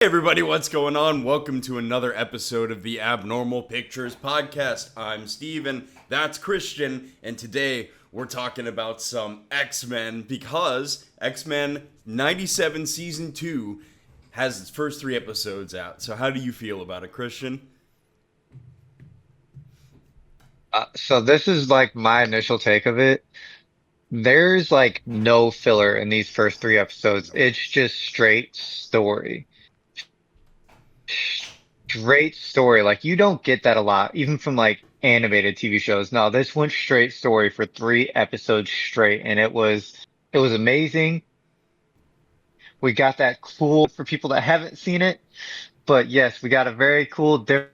Hey everybody, what's going on? Welcome to another episode of the Abnormal Pictures podcast. I'm Steven, that's Christian, and today we're talking about some X-Men because X-Men 97 Season 2 has its first 3 episodes out. So how do you feel about it, Christian? So this is like my initial take of it. There's like no filler in these first three episodes. It's just straight story. Straight story. Like you don't get that a lot, even from like animated TV shows. No, this went straight story for 3 episodes straight, and it was amazing. We got that cool for people that haven't seen it, but yes, we got a very cool, Oh, dude,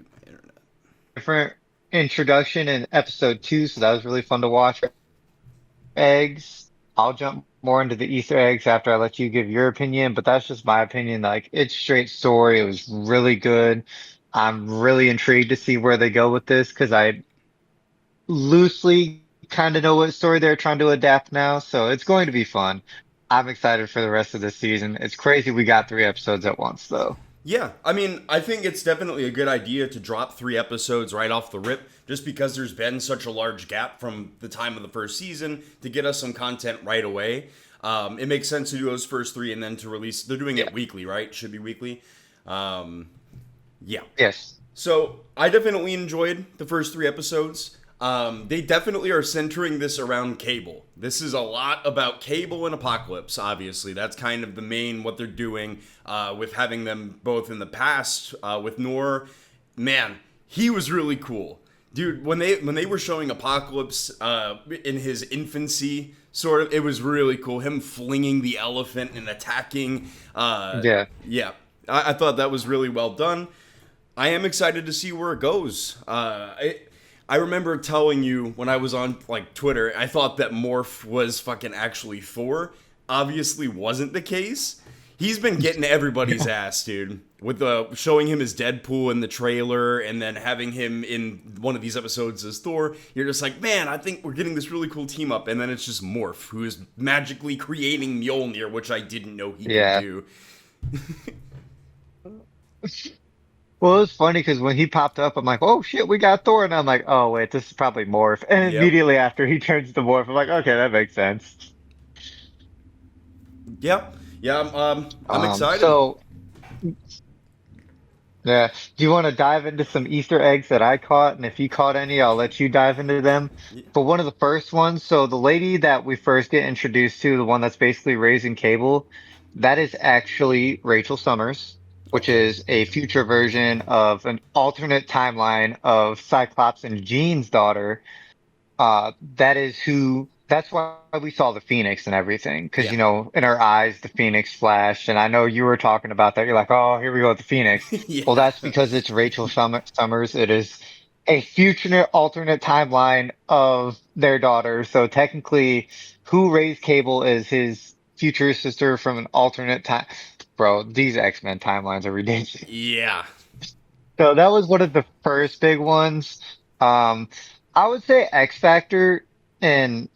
my internet. different introduction in episode 2, so that was really fun to watch. Eggs. I'll jump more into the Easter eggs after I let you give your opinion, but that's just my opinion. Like, it's straight story. It was really good. I'm really intrigued to see where they go with this because I loosely kind of know what story they're trying to adapt now. So it's going to be fun. I'm excited for the rest of the season. It's crazy we got 3 episodes at once, though. Yeah, I mean, I think it's definitely a good idea to drop 3 episodes right off the rip, just because there's been such a large gap from the time of the first season to get us some content right away. It makes sense to do those first three and then to release. They're doing Yeah. it weekly, right? Should be weekly. Um, yeah. Yes. So I definitely enjoyed the first 3 episodes. They definitely are centering this around Cable. This is a lot about Cable and Apocalypse. Obviously, that's kind of the main what they're doing with having them both in the past with Nor. Man, he was really cool, dude. When they were showing Apocalypse in his infancy, sort of, it was really cool. Him flinging the elephant and attacking. Yeah. Yeah, I thought that was really well done. I am excited to see where it goes. I remember telling you when I was on like Twitter, I thought that Morph was fucking actually Thor. Obviously, wasn't the case. He's been getting everybody's ass, dude. With the showing him as Deadpool in the trailer, and then having him in one of these episodes as Thor, you're just like, man, I think we're getting this really cool team up. And then it's just Morph, who is magically creating Mjolnir, which I didn't know he could Yeah. do. Well, it was funny because when he popped up, I'm like, oh shit, we got Thor. And I'm like, oh wait, this is probably Morph. And Yep. immediately after he turns to Morph, I'm like, okay, that makes sense. Yep. Yeah. I'm Um, excited. so yeah, do you want to dive into some Easter eggs that I caught? And if you caught any, I'll let you dive into them. But one of the first ones, so the lady that we first get introduced to, the one that's basically raising Cable, that is actually Rachel Summers, which Okay. is a future version of an alternate timeline of Cyclops and Jean's daughter. That is that's why we saw the Phoenix and everything. Cause, Yeah. you know, in our eyes, the Phoenix flashed. And I know you were talking about that. You're like, oh, here we go with the Phoenix. Well, Yeah. that's because it's Summers. It is a future alternate timeline of their daughter. So technically, who raised Cable is his future sister from an alternate time. Bro, these X-Men timelines are ridiculous. Yeah. So that was one of the first big ones. Um, I would say X Factor and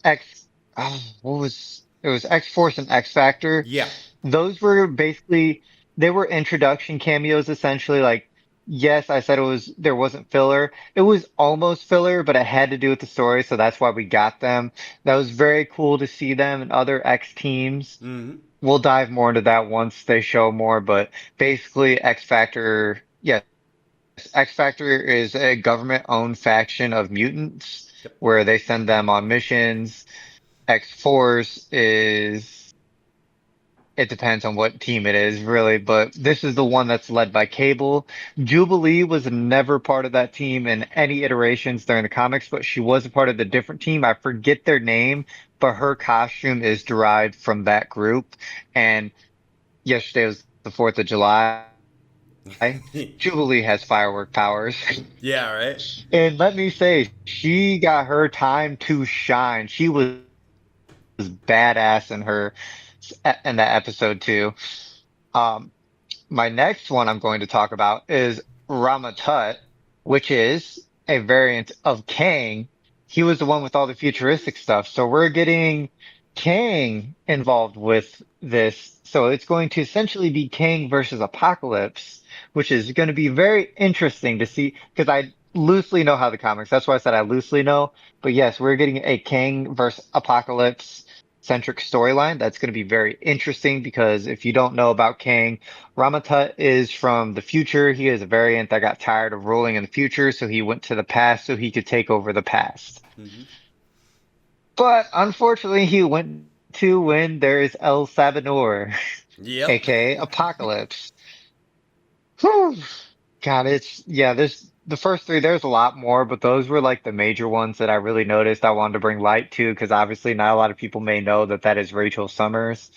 what was it was X Force and X Factor. Yeah. Those were basically they were introduction cameos essentially. Like, yes, I said there wasn't filler. It was almost filler, but it had to do with the story, so that's why we got them. That was very cool to see them and other X teams. Hmm. We'll dive more into that once they show more, but basically X Factor, yes, X Factor is a government-owned faction of mutants Yep. where they send them on missions. X Force is, it depends on what team it is, really, but this is the one that's led by Cable. Jubilee was never part of that team in any iterations during the comics, but she was a part of the different team. I forget their name, but her costume is derived from that group. And yesterday was the 4th of July. Jubilee has firework powers. Yeah. Right. And let me say, she got her time to shine. She was badass in that episode too. Um, my next one I'm going to talk about is Ramatut, which is a variant of Kang. He was the one with all the futuristic stuff. So we're getting Kang involved with this. So it's going to essentially be Kang versus Apocalypse, which is going to be very interesting to see because I loosely know how the comics. That's why I said I loosely know. But yes, we're getting a Kang versus Apocalypse centric storyline. That's going to be very interesting because if you don't know about Kang, Ramatut is from the future. He is a variant that got tired of ruling in the future, so he went to the past so he could take over the past. Hmm. But unfortunately, he went to when there's El Sabinor, Yep. aka Apocalypse. Whew. God, yeah, there's the first three, there's a lot more, but those were like the major ones that I really noticed I wanted to bring light to, because obviously not a lot of people may know that that is Rachel Summers.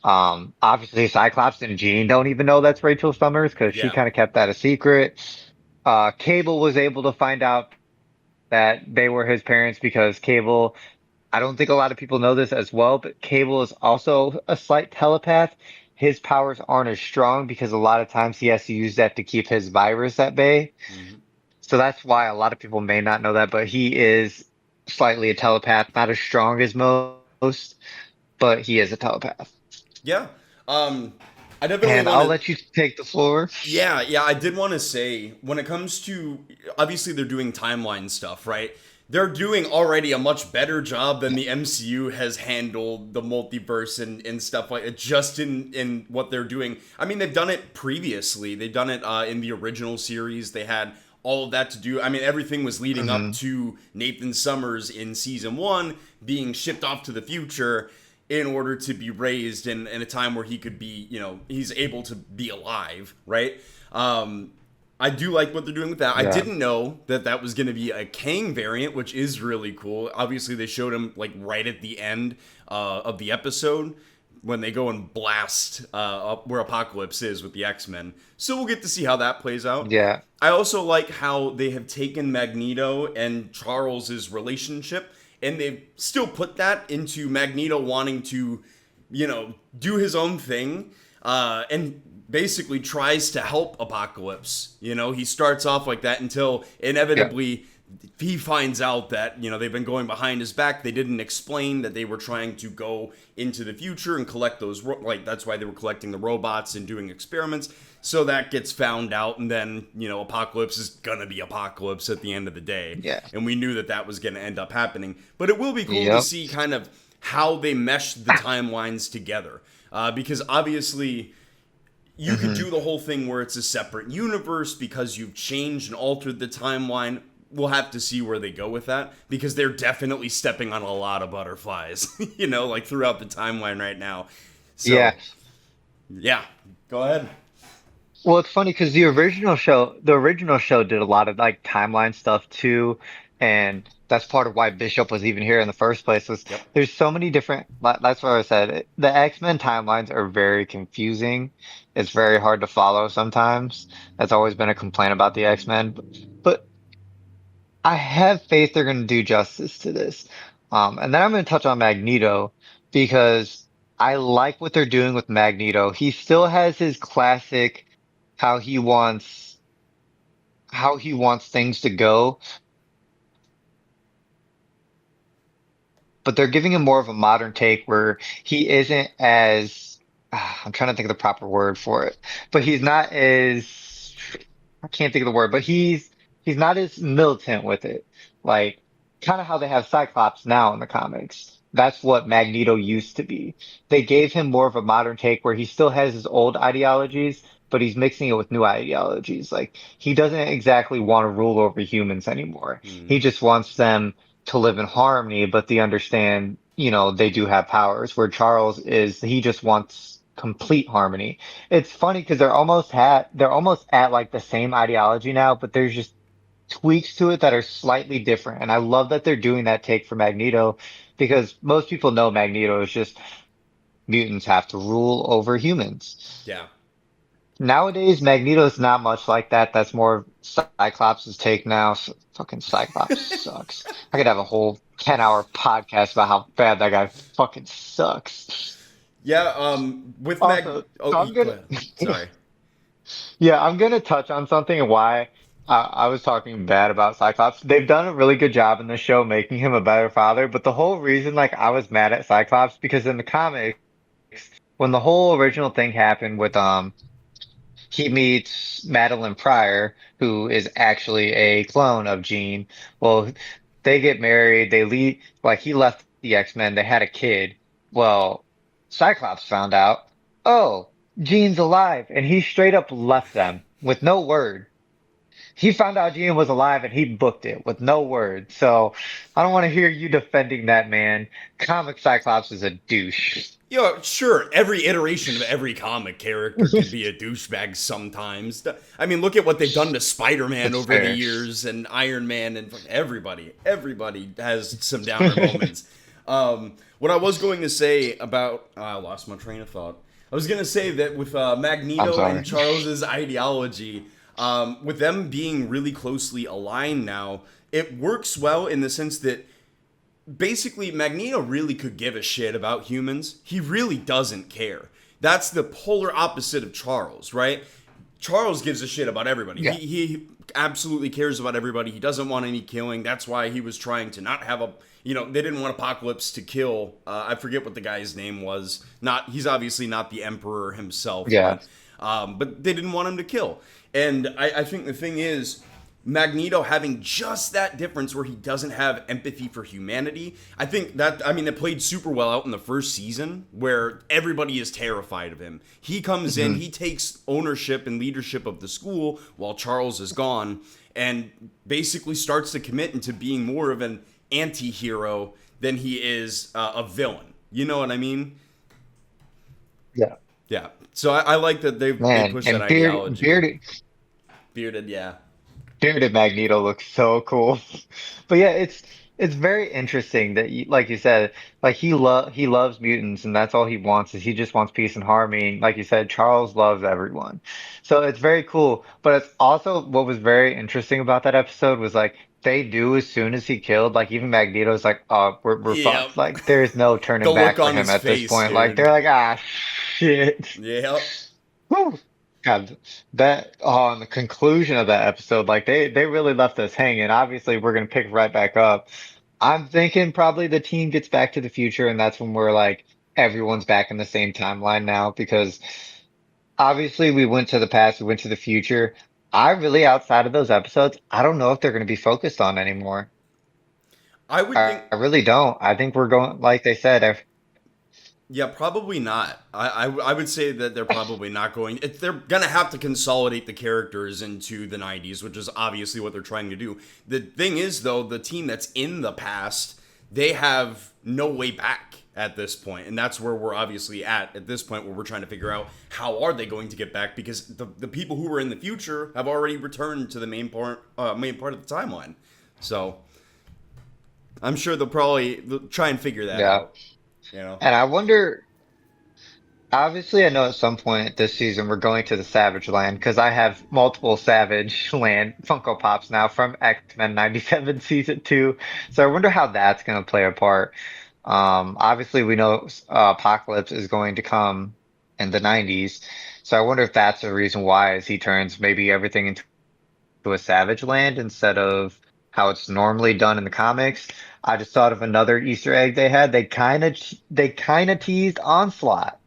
Obviously Cyclops and Jean don't even know that's Rachel Summers because she Yeah. kind of kept that a secret. Cable was able to find out that they were his parents because Cable, I don't think a lot of people know this as well, but Cable is also a slight telepath. His powers aren't as strong because a lot of times he has to use that to keep his virus at bay. Hmm. So that's why a lot of people may not know that, but he is slightly a telepath, not as strong as most, but he is a telepath. Yeah. Um, I definitely And want I'll to. let you take the floor. Yeah, I did want to say when it comes to obviously they're doing timeline stuff, right? They're doing already a much better job than the MCU has handled the multiverse and stuff like it. Just in what they're doing. I mean, they've done it previously. They've done it in the original series. They had all of that to do. I mean, everything was leading up Hmm. to Nathan Summers in season one being shipped off to the future in order to be raised in a time where he could be, he's able to be alive, right? Um, I do like what they're doing with that. I Yeah. didn't know that that was going to be a Kang variant, which is really cool. Obviously, they showed him like right at the end of the episode when they go and blast up where Apocalypse is with the X-Men. So we'll get to see how that plays out. Yeah. I also like how they have taken Magneto and Charles's relationship and they've still put that into Magneto wanting to, do his own thing, and basically tries to help Apocalypse. He starts off like that until Yeah. inevitably he finds out that they've been going behind his back. They didn't explain that they were trying to go into the future and collect those like that's why they were collecting the robots and doing experiments. So that gets found out, and then Apocalypse is gonna be Apocalypse at the end of the day, Yeah. and we knew that that was gonna end up happening. But it will be cool to Yep. see kind of how they mesh the timelines together, because obviously you could Hmm. do the whole thing where it's a separate universe because you've changed and altered the timeline. We'll have to see where they go with that because they're definitely stepping on a lot of butterflies, like throughout the timeline right now. Yeah. So, yeah, go ahead. Well, it's funny because the original show did a lot of like timeline stuff too, and that's part of why Bishop was even here in the first place. Was Yep. there's so many different. That's what I said. The X-Men timelines are very confusing. It's very hard to follow sometimes. That's always been a complaint about the X-Men, but I have faith they're going to do justice to this. And then I'm going to touch on Magneto because I like what they're doing with Magneto. He still has his classic how he wants how he wants things to go, but they're giving him more of a modern take where he isn't as I'm trying to think of the proper word for it, but he's not as I can't think of the word, but he's not as militant with it. Like kind of how they have Cyclops now in the comics. That's what Magneto used to be. They gave him more of a modern take where he still has his old ideologies, but he's mixing it with new ideologies. Like he doesn't exactly want to rule over humans anymore. He Hmm. just wants them to live in harmony, but they understand, they do have powers. Where Charles is, he just wants complete harmony. It's funny because they're almost at like the same ideology now, but there's just tweaks to it that are slightly different. And I love that they're doing that take for Magneto because most people know Magneto is just mutants have to rule over humans. Yeah. Nowadays, Magneto is not much like that. That's more of Cyclops' take now. Fucking Cyclops sucks. I could have a whole 10-hour podcast about how bad that guy fucking sucks. Yeah. With Mag. Also, Oh, so I'm go gonna, ahead. Sorry. yeah, I'm gonna touch on something and why. I was talking bad about Cyclops. They've done a really good job in the show making him a better father, but the whole reason like I was mad at Cyclops because in the comics, when the whole original thing happened with he meets Madeline Pryor, who is actually a clone of Jean. Well, they get married, they leave, like he left the X-Men, they had a kid. Well, Cyclops found out, oh, Jean's alive, and he straight up left them with no word. He found out Jean was alive and he booked it with no word. So I don't want to hear you defending that man. Comic Cyclops is a douche. Sure, every iteration of every comic character can be a douchebag sometimes. I mean, look at what they've done to Spider-Man It's over the fair. years and Iron Man and everybody. Everybody has some downer moments. What I was going to say about I lost my train of thought. I was going to say that with I'm Magneto and sorry. Charles's ideology, with them being really closely aligned now, it works well in the sense that basically Magneto really could give a shit about humans. He really doesn't care. That's the polar opposite of Charles, right? Charles gives a shit about everybody. Yeah. He absolutely cares about everybody. He doesn't want any killing. That's why he was trying to not have a they didn't want Apocalypse to kill. I forget what the guy's name was. Not he's obviously not the Emperor himself, Yeah. but they didn't want him to kill. And I think the thing is, Magneto having just that difference where he doesn't have empathy for humanity. I think that, I mean, it played super well out in the first season where everybody is terrified of him. He comes in, Hmm. he takes ownership and leadership of the school while Charles is gone and basically starts to commit into being more of an anti hero than he is a villain. You know what I mean? Yeah. Yeah. So I like that they Man, push that and ideology. Bearded, yeah. bearded Magneto looks so cool. But yeah, it's very interesting that like you said, like he loves mutants and that's all he wants is he just wants peace and harmony. Like you said, Charles loves everyone. So it's very cool. But it's also what was very interesting about that episode was like they do as soon as he killed, like even Magneto's like, oh, we're Yeah. fucked. Like there's no The turning look back for on him his at this face, point. Like dude. they're like, ah shit. Yep. Whew. God, that on the conclusion of that episode, like they really left us hanging. Obviously, we're gonna pick right back up. I'm thinking probably the team gets back to the future, and that's when we're like everyone's back in the same timeline now because obviously we went to the past, we went to the future. I really, outside of those episodes, I don't know if they're gonna be focused on anymore. I would think, I really don't. I think we're going, like they said, yeah, probably not. I would say that they're probably not going. They're gonna have to consolidate the characters into the '90s, which is obviously what they're trying to do. The thing is, though, the team that's in the past, they have no way back at this point, and that's where we're obviously at this point, where we're trying to figure out how are they going to get back because the people who were in the future have already returned to the main part of the timeline. So I'm sure they'll try and figure that yeah. out. You know. And I wonder. Obviously, I know at some point this season we're going to the Savage Land because I have multiple Savage Land Funko Pops now from X-Men 97 season 2. So I wonder how that's going to play a part. Obviously we know Apocalypse is going to come in the 90s. So I wonder if that's the reason why is he turns maybe everything into a Savage Land instead of how it's normally done in the comics. I just thought of another Easter egg they had. They kind of teased Onslaught.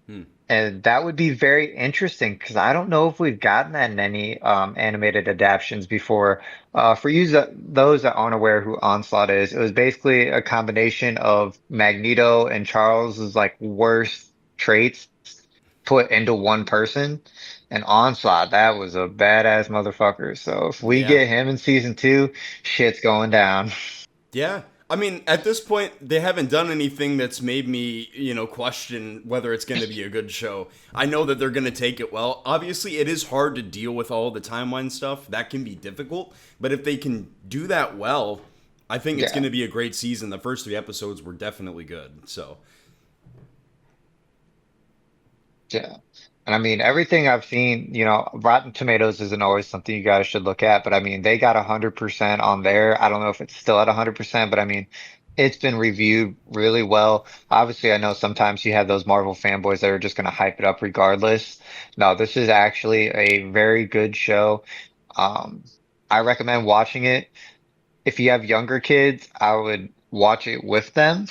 Hmm. And that would be very interesting because I don't know if we've gotten that in any animated adaptations before. For you, those that aren't aware who Onslaught is, it was basically a combination of Magneto and Charles's like worst traits put into one person. And Onslaught, that was a badass motherfucker. So if we Yeah. get him in season 2, shit's going down. Yeah. I mean, at this point, they haven't done anything that's made me, question whether it's going to be a good show. I know that they're going to take it well. Obviously, it is hard to deal with all the timeline stuff. That can be difficult. But if they can do that well, I think it's going Yeah. to be a great season. The first 3 episodes were definitely good. So, Yeah. And I mean, everything I've seen, Rotten Tomatoes isn't always something you guys should look at, but I mean, they got 100% on there. I don't know if it's still at 100%, but I mean, it's been reviewed really well. Obviously, I know sometimes you have those Marvel fanboys that are just going to hype it up regardless. No, this is actually a very good show. Um, I recommend watching it. If you have younger kids, I would watch it with them.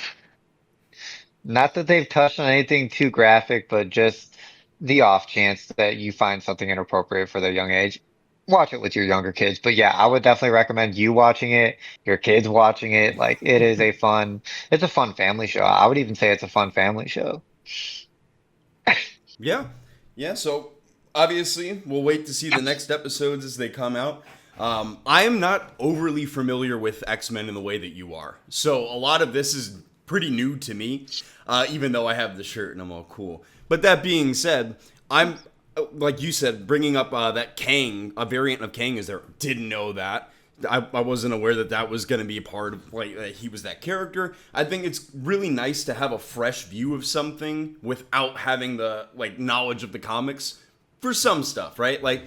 Not that they've touched on anything too graphic, but just the off chance that you find something inappropriate for their young age. Watch it with your younger kids. But yeah, I would definitely recommend you watching it, your kids watching it. Like it's a fun family show. I would even say it's a fun family show. Yeah, yeah. So obviously, we'll wait to see the next episodes as they come out. I am not overly familiar with X Men in the way that you are, so a lot of this is pretty new to me. Even though I have the shirt and I'm all cool. But that being said, I'm like you said, bringing up that Kang, a variant of Kang, is there? Didn't know that. I wasn't aware that that was going to be a part of like he was that character. I think it's really nice to have a fresh view of something without having the like knowledge of the comics for some stuff, right? Like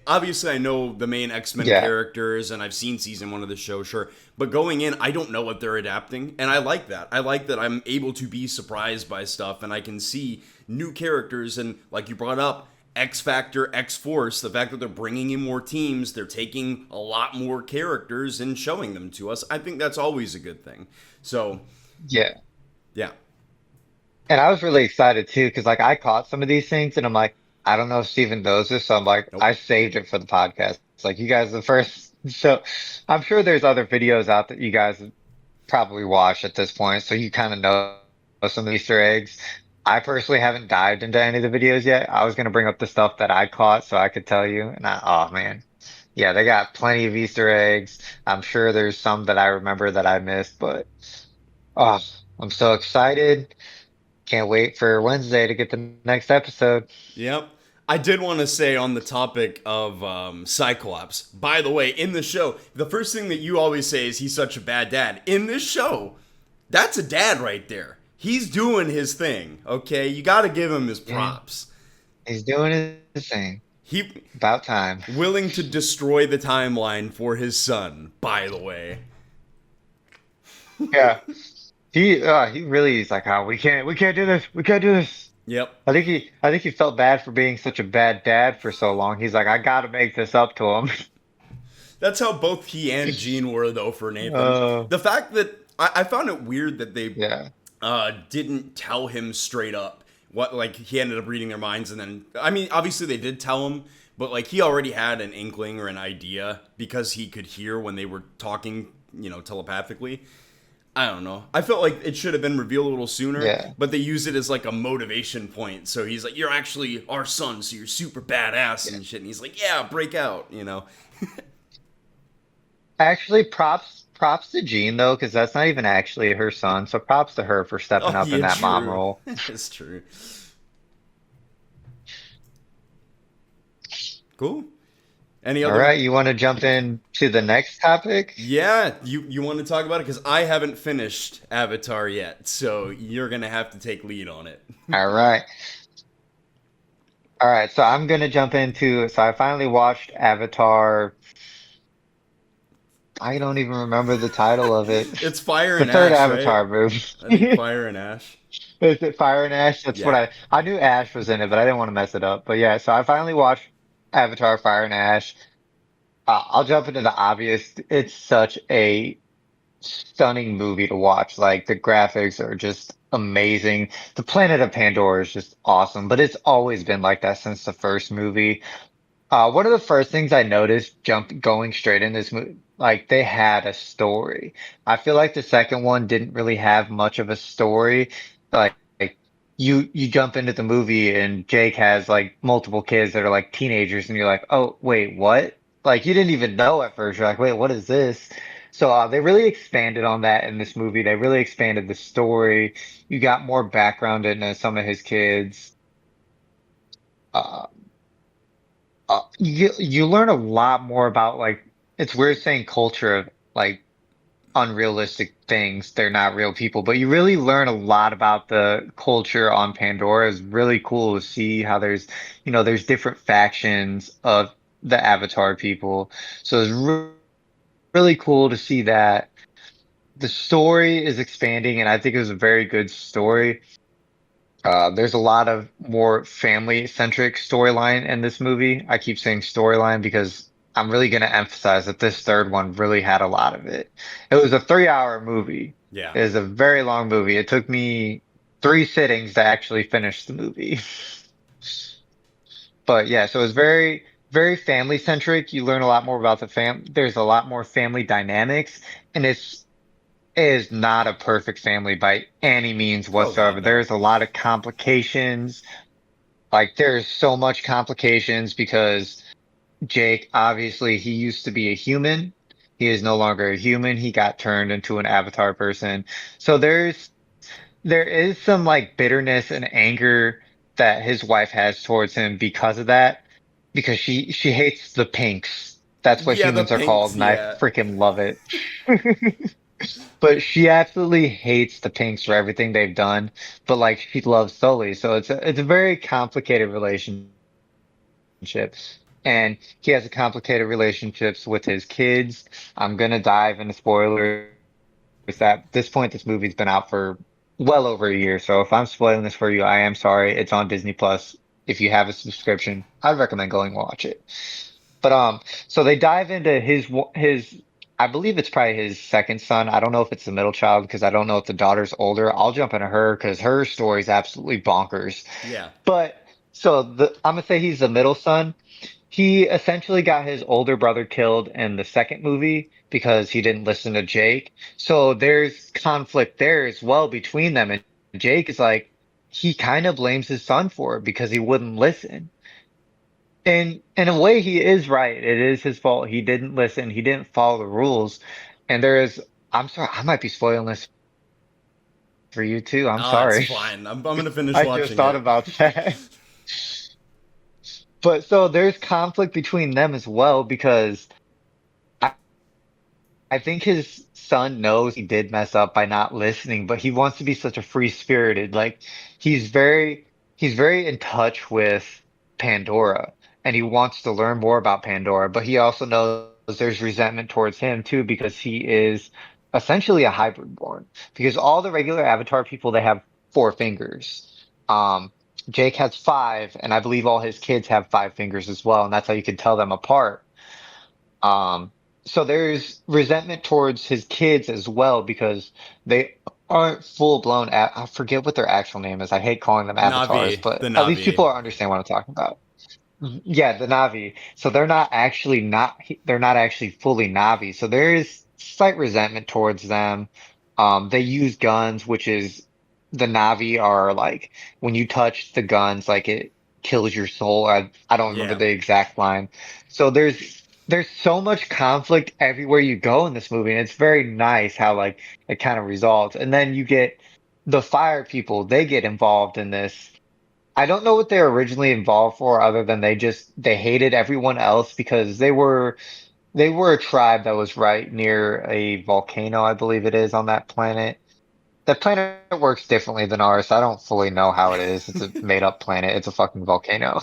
obviously I know the main X-Men Yeah, characters and I've seen season 1 of the show, sure, but going in I don't know what they're adapting and I like that. I like that I'm able to be surprised by stuff and I can see new characters and like you brought up X Factor, X Force, the fact that they're bringing in more teams, they're taking a lot more characters and showing them to us. I think that's always a good thing. So, yeah. yeah. And I was really excited too, because like I caught some of these things and I'm like, I don't know if Steven knows this, so I'm like, Nope. I saved it for the podcast. It's like you guys are the first. So I'm sure there's other videos out that you guys probably watch at this point, so you kind of know some of the Easter eggs. I personally haven't dived into any of the videos yet. I was gonna bring up the stuff that I caught so I could tell you. And oh man, yeah, they got plenty of Easter eggs. I'm sure there's some that I remember that I missed, but oh, I'm so excited. Can't wait for Wednesday to get the next episode. Yep. I did want to say on the topic of Cyclops, by the way, in the show, the first thing that you always say is he's such a bad dad. In this show, that's a dad right there. He's doing his thing, okay? You got to give him his Yeah, props. he's doing his thing. He About time. willing to destroy the timeline for his son, by the way. Yeah. He really is like, oh, we can't do this. We can't do this. Yep. I think he felt bad for being such a bad dad for so long. He's like, I gotta make this up to him. That's how both he and Gene were, though, for Nathan. Uh, The fact that I found it weird that they yeah, didn't tell him straight up what, like, he ended up reading their minds, and then, I mean, obviously they did tell him, but, like, he already had an inkling or an idea because he could hear when they were talking, telepathically. I don't know. I felt like it should have been revealed a little sooner, yeah. but they use it as like a motivation point. So he's like, "You're actually our son, so you're super badass Yeah. and shit." And he's like, "Yeah, break out." Actually, props to Jean though, because that's not even actually her son. So props to her for stepping Oh up in yeah, that mom true. role. It's true. Cool. Any All other? right, you want to jump in to the next topic? Yeah, you want to talk about it because I haven't finished Avatar yet, so you're gonna have to take lead on it. All right. All right, so I'm gonna jump into so I finally watched Avatar. I don't even remember the title of it. It's Fire The and third Ash, right? Avatar movie. I think Fire and Ash. Is it Fire and Ash? That's what Yeah. I knew Ash was in it, but I didn't want to mess it up. But yeah, so I finally watched Avatar Fire and Ash. I'll jump into the obvious. It's such a stunning movie to watch. Like the graphics are just amazing. The planet of Pandora is just awesome, but it's always been like that since the first movie. One of the first things I noticed going straight in this movie, like they had a story. I feel like the second one didn't really have much of a story. Like you jump into the movie and Jake has like multiple kids that are like teenagers and you're like, oh, wait, what? Like you didn't even know at first. You're like, wait, what is this? So they really expanded on that in this movie. They really expanded the story. You got more background into some of his kids. Uh, you learn a lot more about like it's weird saying culture of like unrealistic things. They're not real people, but you really learn a lot about the culture on Pandora. It's really cool to see how there's different factions of the Avatar people. So it's really cool to see that the story is expanding, and I think it was a very good story. There's a lot of more family centric storyline in this movie. I keep saying storyline because I'm really going to emphasize that this third one really had a lot of it. It was a 3 hour movie. Yeah. It was a very long movie. It took me 3 sittings to actually finish the movie. But yeah, so it's very, very family centric. You learn a lot more about the there's a lot more family dynamics, and it is not a perfect family by any means Oh God, whatsoever. no. There's a lot of complications. Like there's so much complications because Jake, obviously, he used to be a human. He is no longer a human. He got turned into an avatar person. So there is some like bitterness and anger that his wife has towards him because of that, because she hates the pinks. That's what Yeah, the humans are called, pinks. and I Yeah. freaking love it. But she absolutely hates the pinks for everything they've done, but like she loves Sully. So it's a very complicated relationship. And he has a complicated relationships with his kids. I'm gonna dive into spoilers. At this point, this movie's been out for well over a year. So if I'm spoiling this for you, I am sorry. It's on Disney Plus. If you have a subscription, I'd recommend going watch it. But so they dive into his. I believe it's probably his second son. I don't know if it's the middle child because I don't know if the daughter's older. I'll jump into her because her story is absolutely bonkers. Yeah. But so I'm gonna say he's the middle son. He essentially got his older brother killed in the second movie because he didn't listen to Jake. So there's conflict there as well between them. And Jake is like, he kind of blames his son for it because he wouldn't listen. And in a way, he is right. It is his fault. He didn't listen. He didn't follow the rules. And I'm sorry, I might be spoiling this for you too. I'm Oh, it's sorry. fine. I'm gonna finish I just watching thought it. about that. But so there's conflict between them as well because I think his son knows he did mess up by not listening, but he wants to be such a free spirited. Like he's very, he's very in touch with Pandora and he wants to learn more about Pandora, but he also knows there's resentment towards him too because he is essentially a hybrid born because all the regular Avatar people, they have 4 fingers. Um, Jake has 5 and I believe all his kids have 5 fingers as well. And that's how you can tell them apart. Um, so there's resentment towards his kids as well because they aren't full blown. I forget what their actual name is. I hate calling them avatars, Navi, but the at least Navi. people understand what I'm talking about. Yeah, the Navi. So they're not actually fully Navi. So there is slight resentment towards them. They use guns, which is the Navi are like when you touch the guns, like it kills your soul. I don't remember Yeah. the exact line. So there's so much conflict everywhere you go in this movie, and it's very nice how like it kind of resolves. And then you get the fire people, they get involved in this. I don't know what they were originally involved for other than they hated everyone else because they were a tribe that was right near a volcano, I believe it is on that planet. That planet works differently than ours, so I don't fully know how it is. It's a made up planet. It's a fucking volcano.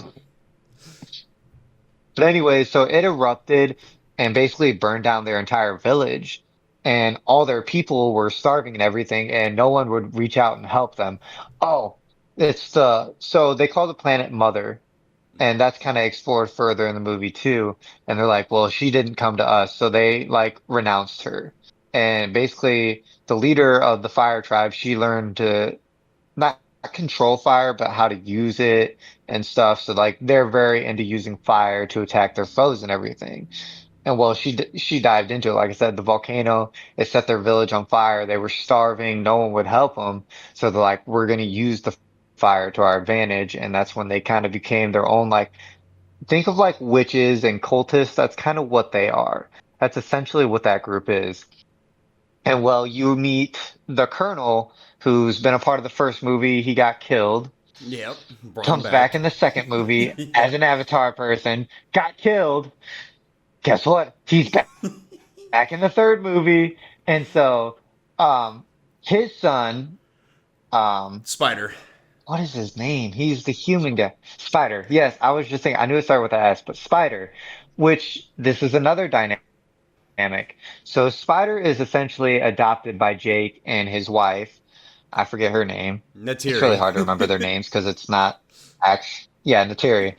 But anyway, so it erupted and basically burned down their entire village and all their people were starving and everything and no one would reach out and help them. Oh, so they call the planet Mother. And that's kind of explored further in the movie too. And they're like, well, she didn't come to us. So they like renounced her. And basically the leader of the fire tribe, she learned to not control fire, but how to use it and stuff. So like they're very into using fire to attack their foes and everything. And well, she dived into it. Like I said, the volcano, it set their village on fire. They were starving. No one would help them. So they're like, we're going to use the fire to our advantage. And that's when they kind of became their own, like, think of like witches and cultists. That's kind of what they are. That's essentially what that group is. And well, you meet the Colonel, who's been a part of the first movie. He got killed, Yep. Brought him comes back back. in the second movie Yeah. as an Avatar person, got killed. Guess what? He's back in the third movie. And so, um, his son, um, Spider. what is his name? He's the human guy. Spider. Yes, I was just saying, I knew it started with an S, but Spider, which this is another dynamic. So Spider is essentially adopted by Jake and his wife. I forget her name. It's really Natiri. hard to remember their names because it's not yeah, Nateri.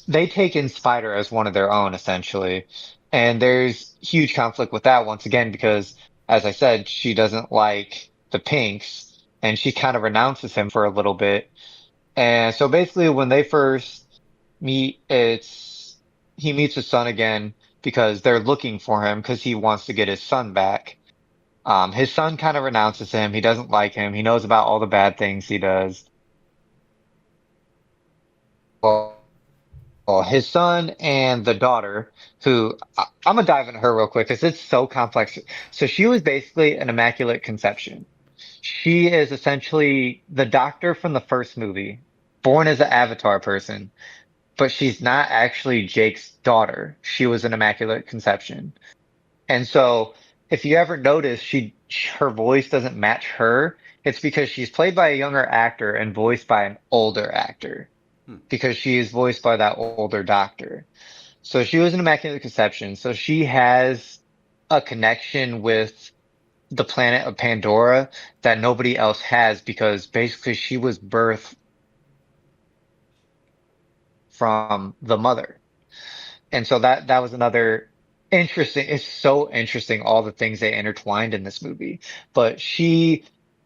They take in Spider as one of their own, essentially. And there's huge conflict with that once again, because as I said, she doesn't like the Pinks and she kind of renounces him for a little bit. And so basically when they first meet, he meets his son again because they're looking for him because he wants to get his son back. His son kind of renounces him. He doesn't like him. He knows about all the bad things he does. Well, his son and the daughter, I'm gonna dive into her real quick because it's so complex. So she was basically an immaculate conception. She is essentially the doctor from the first movie, born as an Avatar person, but she's not actually Jake's daughter. She was an immaculate conception. And so if you ever notice her voice doesn't match her, it's because she's played by a younger actor and voiced by an older actor Hmm. because she is voiced by that older doctor. So she was an immaculate conception. So she has a connection with the planet of Pandora that nobody else has because basically she was birthed from the mother. And so that was another interesting. It's so interesting all the things they intertwined in this movie. But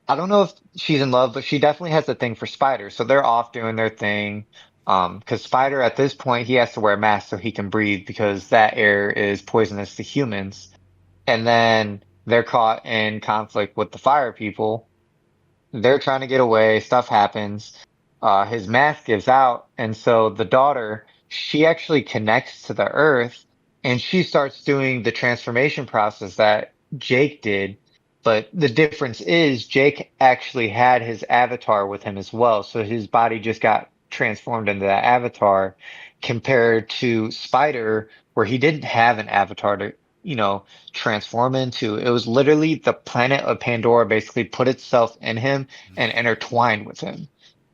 I don't know if she's in love, but she definitely has a thing for Spider. So they're off doing their thing. Because Spider at this point he has to wear a mask so he can breathe because that air is poisonous to humans. And then they're caught in conflict with the fire people. They're trying to get away. Stuff happens. His mask gives out. And so the daughter, she actually connects to the earth and she starts doing the transformation process that Jake did. But the difference is Jake actually had his avatar with him as well. So his body just got transformed into that avatar compared to Spider, where he didn't have an avatar to, transform into. It was literally the planet of Pandora basically put itself in him and intertwined with him.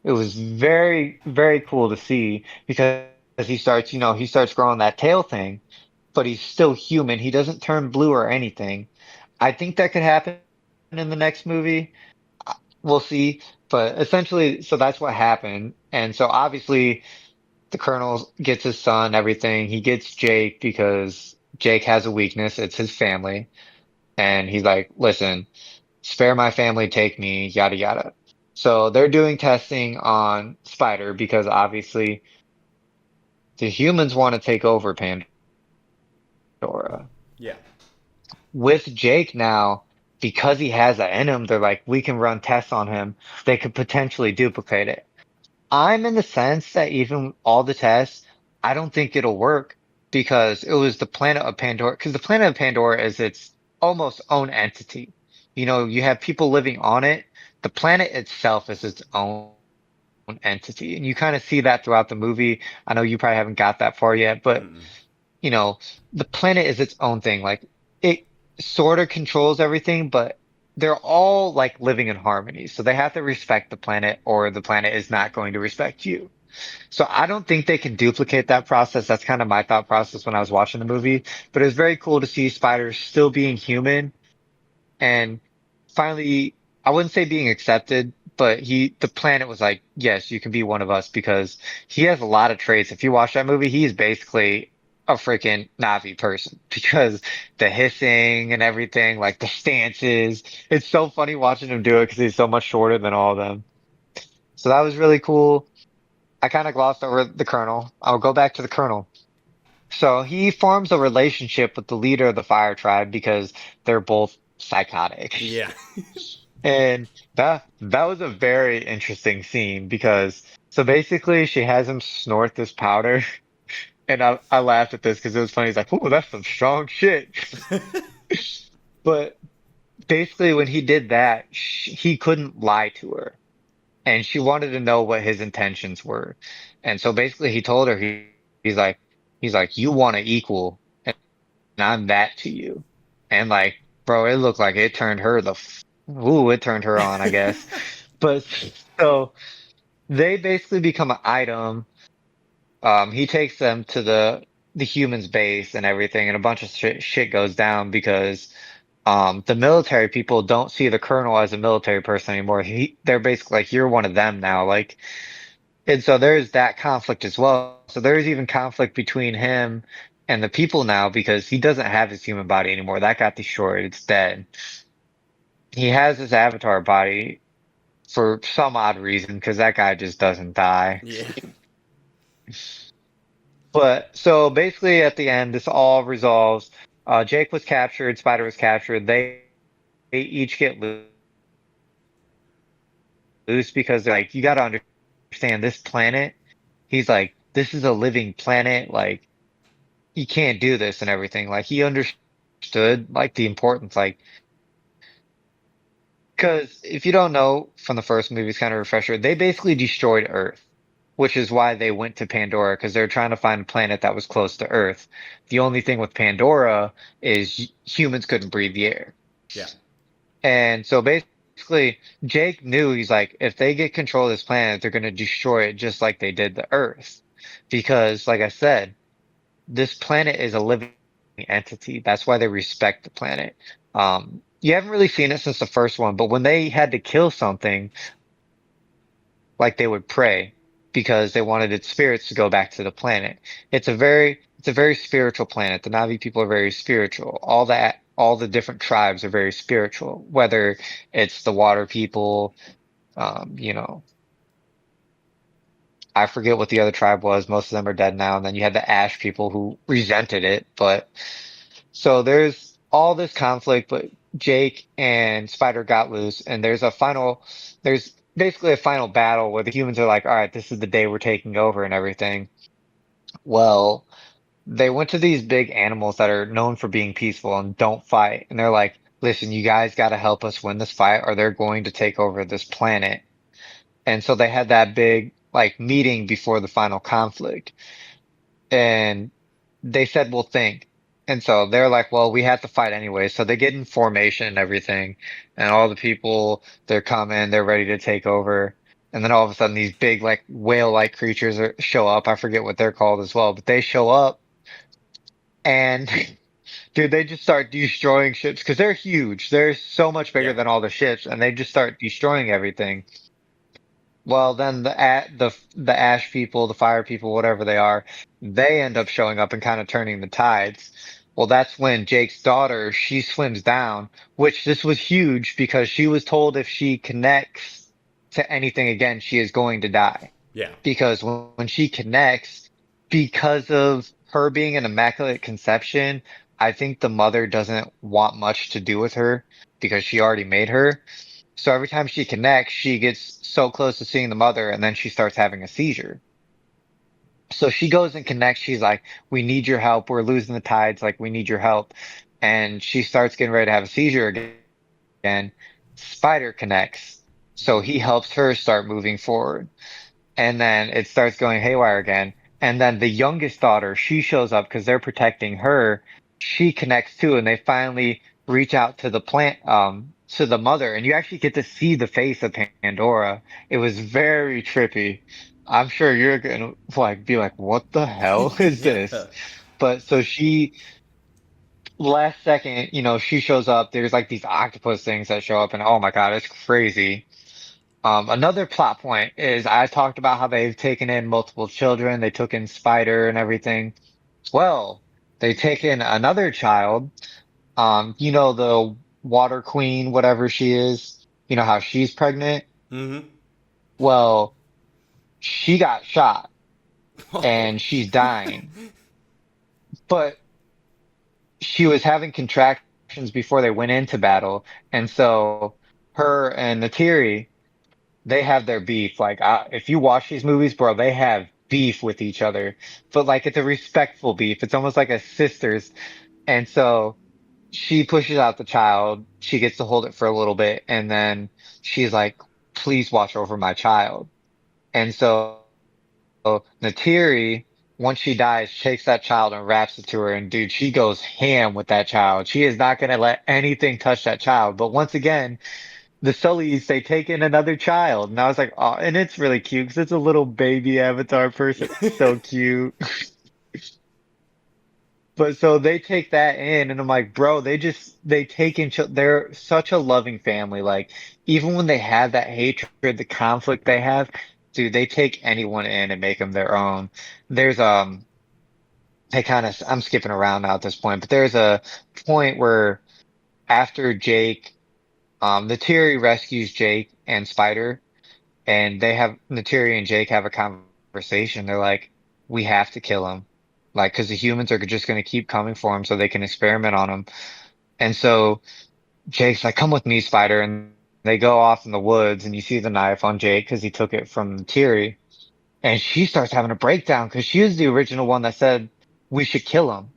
It was very, very cool to see because he starts growing that tail thing, but he's still human. He doesn't turn blue or anything. I think that could happen in the next movie. We'll see. But essentially, so that's what happened. And so obviously the Colonel gets his son, everything. He gets Jake because Jake has a weakness. It's his family. And he's like, listen, spare my family, take me, yada yada. So they're doing testing on Spider because obviously the humans want to take over Pandora. Yeah. With Jake now, because he has that in him, they're like, we can run tests on him. They could potentially duplicate it. I'm in the sense that even all the tests, I don't think it'll work because it was the planet of Pandora. Because the planet of Pandora is its almost own entity. You have people living on it. The planet itself is its own entity. And you kind of see that throughout the movie. I know you probably haven't got that far yet, but Mm-mm. you know, the planet is its own thing. Like it sort of controls everything, but they're all like living in harmony. So they have to respect the planet or the planet is not going to respect you. So I don't think they can duplicate that process. That's kind of my thought process when I was watching the movie, but it was very cool to see Spider still being human and finally, I wouldn't say being accepted, but the planet was like, yes, you can be one of us because he has a lot of traits. If you watch that movie, he's basically a freaking Navi person because the hissing and everything, like the stances, it's so funny watching him do it because he's so much shorter than all of them. So that was really cool. I kind of glossed over the Colonel. I'll go back to the Colonel. So he forms a relationship with the leader of the fire tribe because they're both psychotic. Yeah. And that was a very interesting scene because so basically she has him snort this powder and I laughed at this because it was funny. He's like, "Oh, that's some strong shit." But basically when he did that, he couldn't lie to her and she wanted to know what his intentions were. And so basically he told her he's like you want to equal and I'm that to you. And like, bro, it looked like it turned her it turned her on, I guess. But so they basically become an item. He takes them to the humans base and everything, and a bunch of shit goes down because the military people don't see the colonel as a military person anymore. They're basically like, you're one of them now. Like And so there's that conflict as well. So there's even conflict between him and the people now because he doesn't have his human body anymore. That got destroyed. It's dead. He has his avatar body for some odd reason because that guy just doesn't die. Yeah. But so basically at the end, this all resolves. Jake was captured, Spider was captured. They each get loose because they're like, you got to understand this planet. He's like, this is a living planet. Like, you can't do this and everything. Like, he understood like the importance. Like, because if you don't know from the first movie, it's kind of a refresher. They basically destroyed Earth, which is why they went to Pandora because they're trying to find a planet that was close to Earth. The only thing with Pandora is humans couldn't breathe the air. Yeah. And so basically, Jake knew he's like, if they get control of this planet, they're going to destroy it just like they did the Earth. Because, like I said, this planet is a living entity. That's why they respect the planet. You haven't really seen it since the first one, but when they had to kill something, like they would pray because they wanted its spirits to go back to the planet. It's a very spiritual planet. The Navi people are very spiritual. All the different tribes are very spiritual, whether it's the water people, you know, I forget what the other tribe was. Most of them are dead now. And then you had the ash people who resented it. But so there's all this conflict, but Jake and Spider got loose and there's basically a final battle where the humans are like, all right, this is the day we're taking over and everything. Well, they went to these big animals that are known for being peaceful and don't fight. And they're like, listen, you guys got to help us win this fight or they're going to take over this planet. And so they had that big like meeting before the final conflict and they said, we'll think. And so they're like, well, we have to fight anyway. So they get in formation and everything and all the people, they're coming, they're ready to take over. And then all of a sudden these big like whale-like creatures show up. I forget what they're called as well, but they show up and dude, they just start destroying ships because they're huge. They're so much bigger Yeah. than all the ships and they just start destroying everything. Well, then the ash people, the fire people, whatever they are, they end up showing up and kind of turning the tides. Well, that's when Jake's daughter, she swims down, which this was huge because she was told if she connects to anything again, she is going to die. Yeah. Because when she connects, because of her being an immaculate conception, I think the mother doesn't want much to do with her because she already made her. So every time she connects, she gets so close to seeing the mother and then she starts having a seizure. So she goes and connects. She's like, we need your help. We're losing the tides. Like, we need your help. And she starts getting ready to have a seizure again. Spider connects. So he helps her start moving forward. And then it starts going haywire again. And then the youngest daughter, she shows up because they're protecting her. She connects too, and they finally reach out to the to the mother, and you actually get to see the face of Pandora. It was very trippy. I'm sure you're gonna like be like, what the hell is this? Yeah. But so last second, she shows up. There's like these octopus things that show up, and oh my God, it's crazy. Another plot point is I talked about how they've taken in multiple children. They took in Spider and everything. Well, they take in another child. The water queen, whatever she is, how she's pregnant. Mm-hmm. Well, she got shot Oh. and she's dying, but she was having contractions before they went into battle. And so her and Natiri, they have their beef. Like, if you watch these movies, bro, they have beef with each other, but like it's a respectful beef. It's almost like a sisters. And so she pushes out the child. She gets to hold it for a little bit. And then she's like, please watch over my child. And so Natiri, once she dies, takes that child and wraps it to her. And dude, she goes ham with that child. She is not going to let anything touch that child. But once again, the Sullys, they take in another child. And I was like, oh, and it's really cute because it's a little baby avatar person. It's so cute. But so they take that in and I'm like, bro, they take in, they're such a loving family. Like, even when they have that hatred, the conflict they have, dude, they take anyone in and make them their own. There's, they kind of, I'm skipping around now at this point, but there's a point where after Jake, the Neytiri rescues Jake and Spider, and Neytiri and Jake have a conversation. They're like, we have to kill him. Like, cause the humans are just going to keep coming for him so they can experiment on him. And so Jake's like, come with me, Spider. And they go off in the woods and you see the knife on Jake because he took it from Neytiri. And she starts having a breakdown because she was the original one that said we should kill him.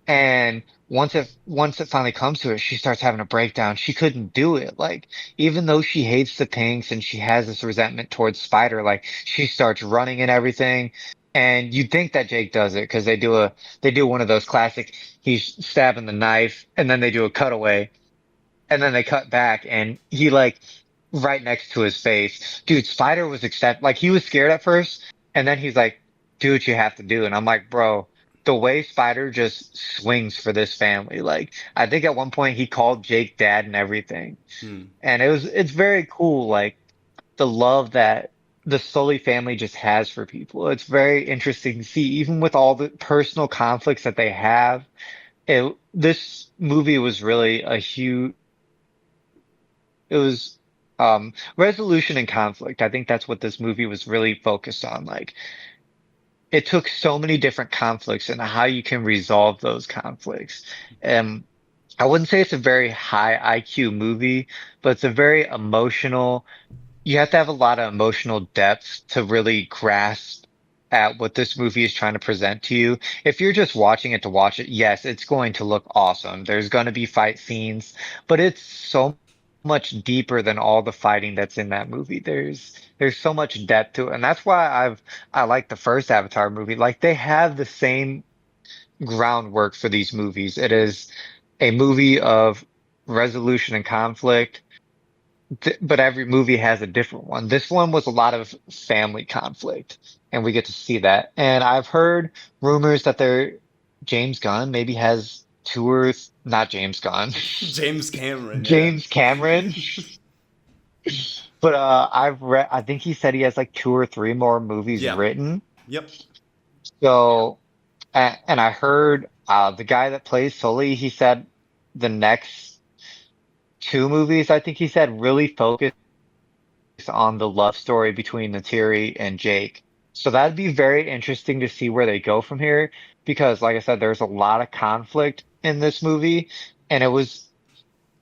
And once it finally comes to it, she starts having a breakdown. She couldn't do it. Like, even though she hates the Pinks and she has this resentment towards Spider, like she starts running and everything. And you'd think that Jake does it because they do one of those classic, he's stabbing the knife and then they do a cutaway and then they cut back and he like right next to his face. Dude, Spider was like he was scared at first and then he's like, do what you have to do. And I'm like, bro, the way Spider just swings for this family. Like I think at one point he called Jake dad and everything. Hmm. And it's very cool. Like the love that the Sully family just has for people. It's very interesting to see, even with all the personal conflicts that they have. This movie was really a huge, it was resolution and conflict. I think that's what this movie was really focused on. Like it took so many different conflicts and how you can resolve those conflicts. Um, I wouldn't say it's a very high IQ movie, but it's a very emotional. You have to have a lot of emotional depth to really grasp at what this movie is trying to present to you. If you're just watching it to watch it, yes, it's going to look awesome. There's going to be fight scenes, but it's so much deeper than all the fighting that's in that movie. There's so much depth to it. And that's why I like the first Avatar movie. Like they have the same groundwork for these movies. It is a movie of resolution and conflict, but every movie has a different one. This one was a lot of family conflict, and we get to see that. And I've heard rumors that James Gunn maybe has not James Gunn, James Cameron, yeah. James Cameron. But I think he said he has like two or three more movies Yeah. written. Yep. So, and I heard the guy that plays Sully, he said the next two movies, I think he said, really focus on the love story between Neytiri and Jake. So that'd be very interesting to see where they go from here because, like I said, there's a lot of conflict in this movie and it was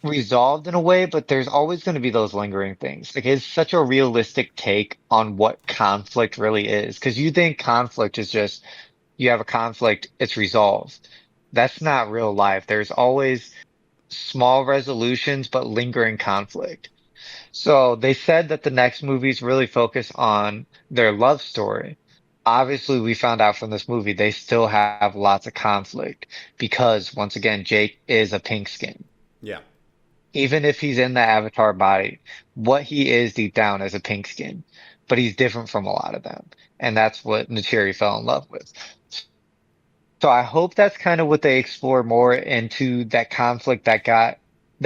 resolved in a way, but there's always going to be those lingering things. Like it's such a realistic take on what conflict really is because you think conflict is just you have a conflict, it's resolved. That's not real life. There's always small resolutions, but lingering conflict. So they said that the next movies really focus on their love story. Obviously, we found out from this movie they still have lots of conflict because once again, Jake is a pink skin. Yeah. Even if he's in the Avatar body, what he is deep down is a pink skin, but he's different from a lot of them. And that's what Neytiri fell in love with. So I hope that's kind of what they explore more into that conflict that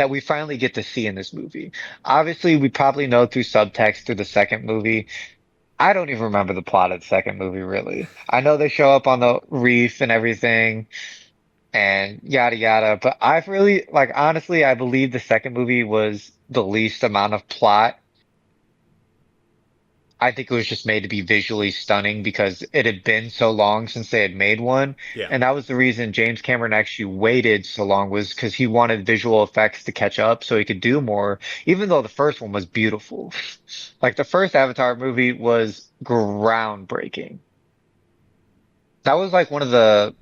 we finally get to see in this movie. Obviously, we probably know through subtext through the second movie. I don't even remember the plot of the second movie, really. I know they show up on the reef and everything and yada yada, but I've really, like, honestly, I believe the second movie was the least amount of plot. I think it was just made to be visually stunning because it had been so long since they had made one. Yeah. And that was the reason James Cameron actually waited so long was because he wanted visual effects to catch up so he could do more, even though the first one was beautiful. Like the first Avatar movie was groundbreaking. That was like one of the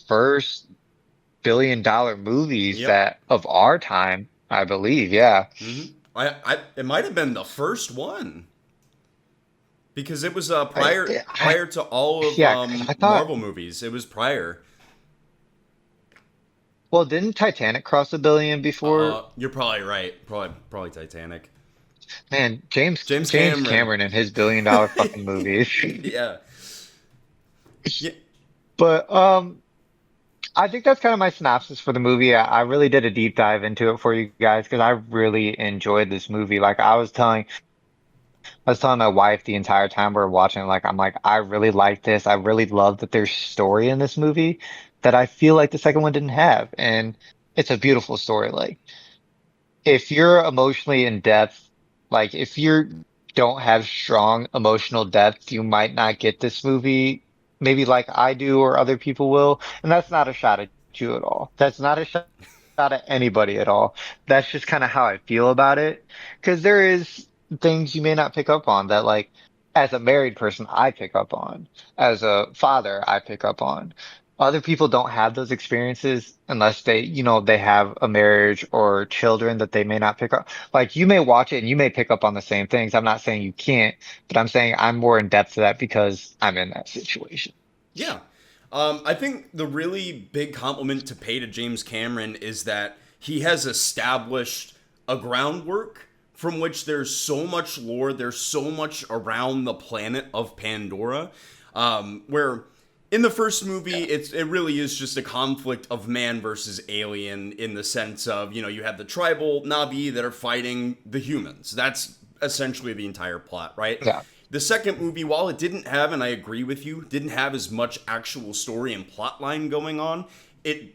first billion-dollar movies Yep. that of our time, I believe. Yeah. Hmm. I it might have been the first one because it was I prior to all of yeah, 'cause I thought, Marvel movies. It was prior. well, didn't Titanic cross a billion before? You're probably right. Probably Titanic. Man, James James Cameron. Cameron and his billion-dollar fucking movies. Yeah. Yeah. But I think that's kind of my synopsis for the movie. I really did a deep dive into it for you guys because I really enjoyed this movie. Like I was telling I was telling my wife the entire time we were watching, like, I'm like, I really like this. I really love that there's story in this movie that I feel like the second one didn't have. And it's a beautiful story. Like, if you're emotionally in depth, like if you don't have strong emotional depth, you might not get this movie maybe like I do or other people will. And that's not a shot at you at all. That's not a shot at anybody at all. That's just kind of how I feel about it. Because there is things you may not pick up on that, like, as a married person, I pick up on. As a father, I pick up on. Other people don't have those experiences unless they have a marriage or children that they may not pick up. Like you may watch it and you may pick up on the same things. I'm not saying you can't, but I'm saying I'm more in depth to that because I'm in that situation. Yeah. I think the really big compliment to pay to James Cameron is that he has established a groundwork from which there's so much lore, there's so much around the planet of Pandora, where in the first movie, Yeah. it really is just a conflict of man versus alien in the sense of, you have the tribal Navi that are fighting the humans. That's essentially the entire plot, right? Yeah. The second movie, while it didn't have, and I agree with you, didn't have as much actual story and plot line going on, it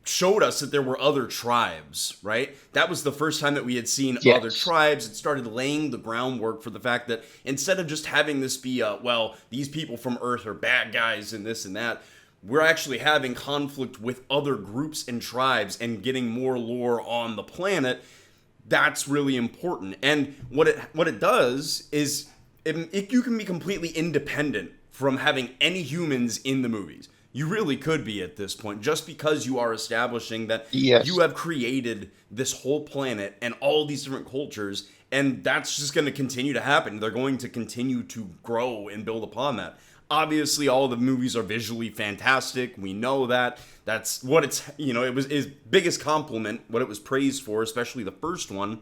showed us that there were other tribes, right? That was the first time that we had seen other Yes. tribes. It started laying the groundwork for the fact that instead of just having this be, well, these people from Earth are bad guys and this and that, we're actually having conflict with other groups and tribes and getting more lore on the planet. That's really important. And what it does is you can be completely independent from having any humans in the movies. You really could be at this point, just because you are establishing that you Yes. have created this whole planet and all these different cultures, and that's just going to continue to happen. They're going to continue to grow and build upon that. Obviously, all the movies are visually fantastic. We know that. That's what it was his biggest compliment, what it was praised for, especially the first one.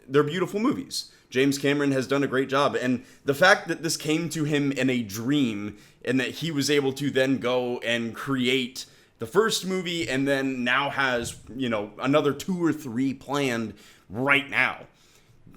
They're beautiful movies. James Cameron has done a great job. And the fact that this came to him in a dream and that he was able to then go and create the first movie and then now has, another two or three planned right now.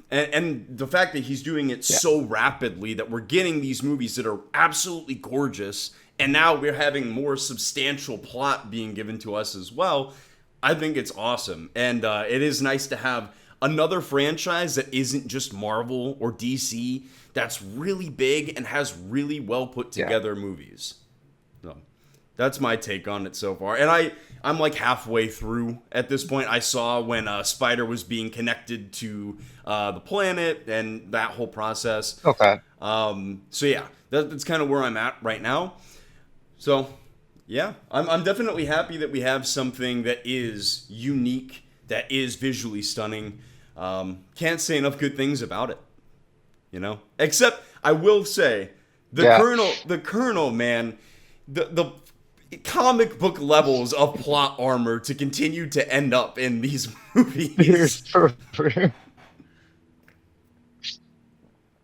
And the fact that he's doing it Yeah. so rapidly that we're getting these movies that are absolutely gorgeous, and now we're having more substantial plot being given to us as well, I think it's awesome. And it is nice to have another franchise that isn't just Marvel or DC that's really big and has really well put Yeah. together movies. So that's my take on it so far. And I'm like halfway through at this point. I saw when Spider was being connected to the planet and that whole process. Okay. So yeah, that's kind of where I'm at right now. So yeah, I'm definitely happy that we have something that is unique, that is visually stunning. Can't say enough good things about it, Except I will say, Yeah. the Colonel, man, the comic book levels of plot armor to continue to end up in these movies.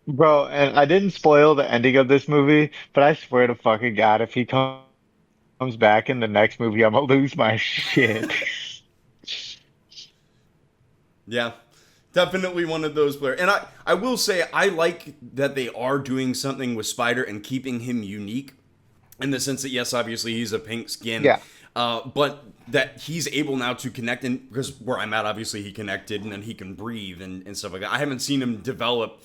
Bro, and I didn't spoil the ending of this movie, but I swear to fucking God, if he comes back in the next movie, I'm gonna lose my shit. Yeah, definitely one of those players. And I will say I like that they are doing something with Spider and keeping him unique in the sense that, yes, obviously he's a pink skin, Yeah. but that he's able now to connect. And because where I'm at, obviously he connected and then he can breathe and stuff like that. I haven't seen him develop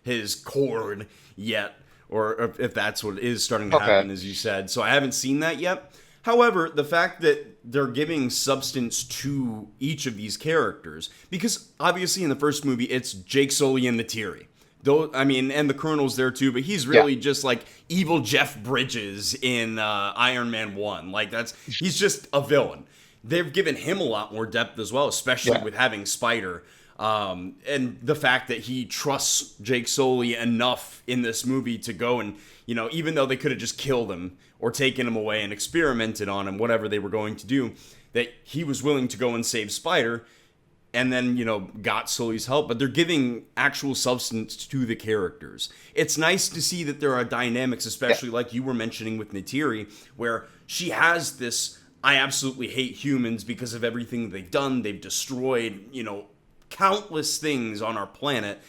his cord yet, or if that's what is starting to Okay. happen, as you said. So I haven't seen that yet. However, the fact that they're giving substance to each of these characters, because obviously in the first movie it's Jake Sully and Neytiri. Though, I mean, and the Colonel's there too, but he's Yeah. really just like evil Jeff Bridges in Iron Man 1. Like, he's just a villain. They've given him a lot more depth as well, especially Yeah. with having Spider. And the fact that he trusts Jake Sully enough in this movie to go and, even though they could have just killed him or taken him away and experimented on him, whatever they were going to do, that he was willing to go and save Spider and then, got Sully's help. But they're giving actual substance to the characters. It's nice to see that there are dynamics, especially like you were mentioning with Neytiri, where she has this, I absolutely hate humans because of everything they've done. They've destroyed, countless things on our planet.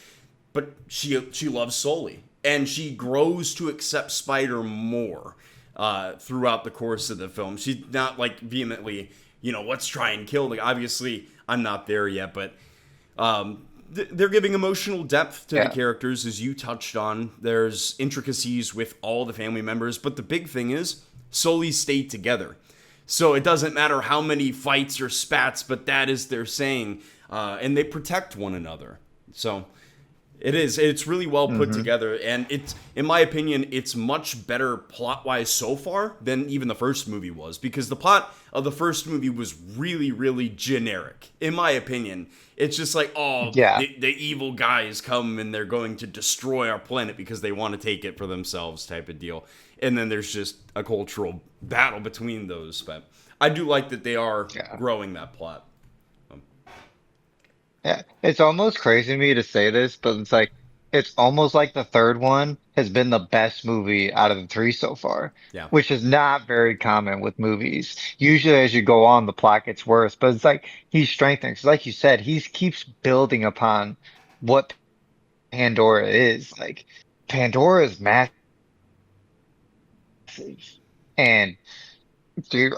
but she loves Sully, and she grows to accept Spider more throughout the course of the film. She's not like vehemently, let's try and kill. Like obviously, I'm not there yet, but they're giving emotional depth to the Yeah. characters, as you touched on. There's intricacies with all the family members, but the big thing is Sully stayed together. So it doesn't matter how many fights or spats, but that is their saying, and they protect one another. So it is. It's really well put Hmm. together, and it's, in my opinion, it's much better plot wise so far than even the first movie was, because the plot of the first movie was really, really generic, in my opinion. It's just like, oh, Yeah. the evil guys come and they're going to destroy our planet because they want to take it for themselves, type of deal. And then there's just a cultural battle between those. But I do like that they are Yeah. growing that plot. Yeah, it's almost crazy to me to say this, but it's like it's almost like the third one has been the best movie out of the three so far, Yeah. which is not very common with movies. Usually, as you go on, the plot gets worse, but it's like he's strengthening. 'Cause like you said, he keeps building upon what Pandora is. Like Pandora is massive, and dude,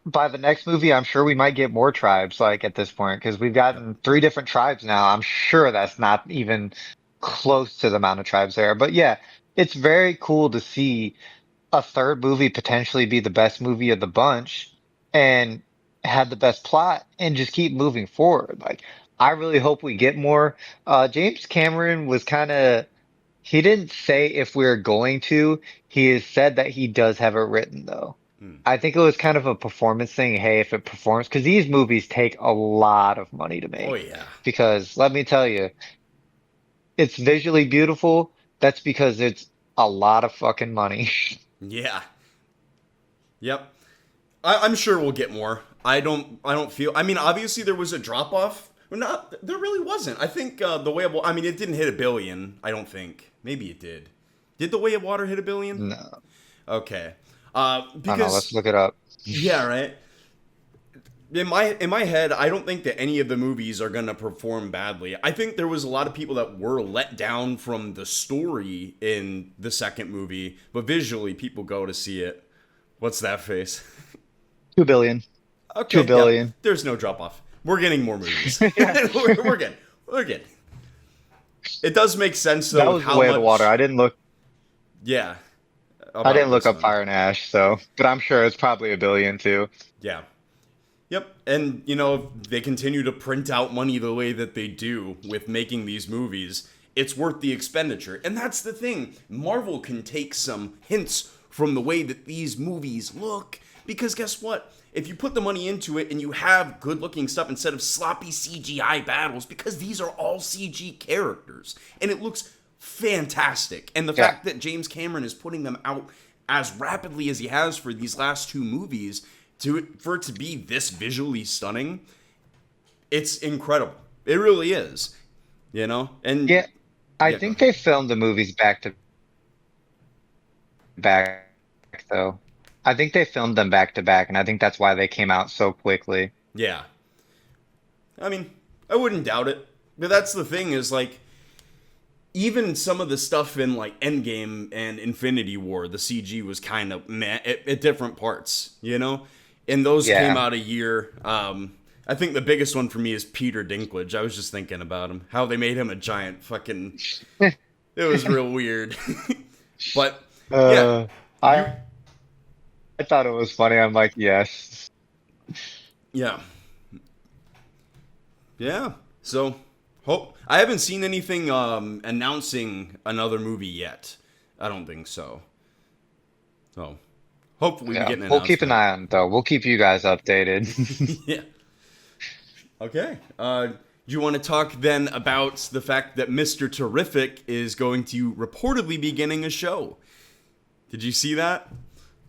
by the next movie, I'm sure we might get more tribes, like at this point, because we've Yep. gotten three different tribes now. I'm sure that's not even close to the amount of tribes there. But yeah, it's very cool to see a third movie potentially be the best movie of the bunch and have the best plot and just keep moving forward. Like, I really hope we get more. James Cameron was kind of, he didn't say if we're going to. He has said that he does have it written though. Hmm. I think it was kind of a performance thing. Hey, if it performs, because these movies take a lot of money to Oh, make. yeah. Because let me tell you, it's visually beautiful. That's because it's a lot of fucking money. Yeah. Yep. I'm sure we'll get more. I don't feel. I mean, obviously there was a drop off. Not. There really wasn't. I think the way of. I mean, it didn't hit a billion. I don't think. Maybe it did. Did the way of water hit a billion? No, Okay. I don't know. Let's Because look it up. yeah, right. In my head, I don't think that any of the movies are gonna perform badly. I think there was a lot of people that were let down from the story in the second movie, but visually, people go to see it. What's that face? 2 billion. Two Okay, yep. billion. There's no drop off. We're getting more movies. Yeah, we're good. We're good. It does make sense though that with was the how way of the water. much, I yeah, about didn't look this up one. Fire and Ash, so, but I'm sure it's probably a billion too. Yeah. Yep. And, if they continue to print out money the way that they do with making these movies, it's worth the expenditure. And that's the thing. Marvel can take some hints from the way that these movies look. Because guess what? If you put the money into it and you have good looking stuff instead of sloppy CGI battles, because these are all CG characters, and it looks fantastic. And the Yeah. fact that James Cameron is putting them out as rapidly as he has for these last two movies, for it to be this visually stunning, it's incredible. It really is. And Yeah. I yeah, go think ahead. they filmed the movies back to back though. I think they filmed them back to back, and I think that's why they came out so quickly. Yeah. I mean, I wouldn't doubt it. But that's the thing is like even some of the stuff in like Endgame and Infinity War, the CG was kind of meh at different parts. And those came Yeah. out a year. I think the biggest one for me is Peter Dinklage. I was just thinking about him, how they made him a giant fucking. It was real weird, but yeah, Uh, you I thought it was funny. I'm like, yes. yeah yeah. So hope I haven't seen anything announcing another movie yet. I don't think so. So hopefully we Yeah. get an We'll keep an announcement. eye on it though. We'll keep you guys updated. Yeah. Okay. Do you want to talk then about the fact that Mr. Terrific is going to reportedly be getting a show? Did you see that?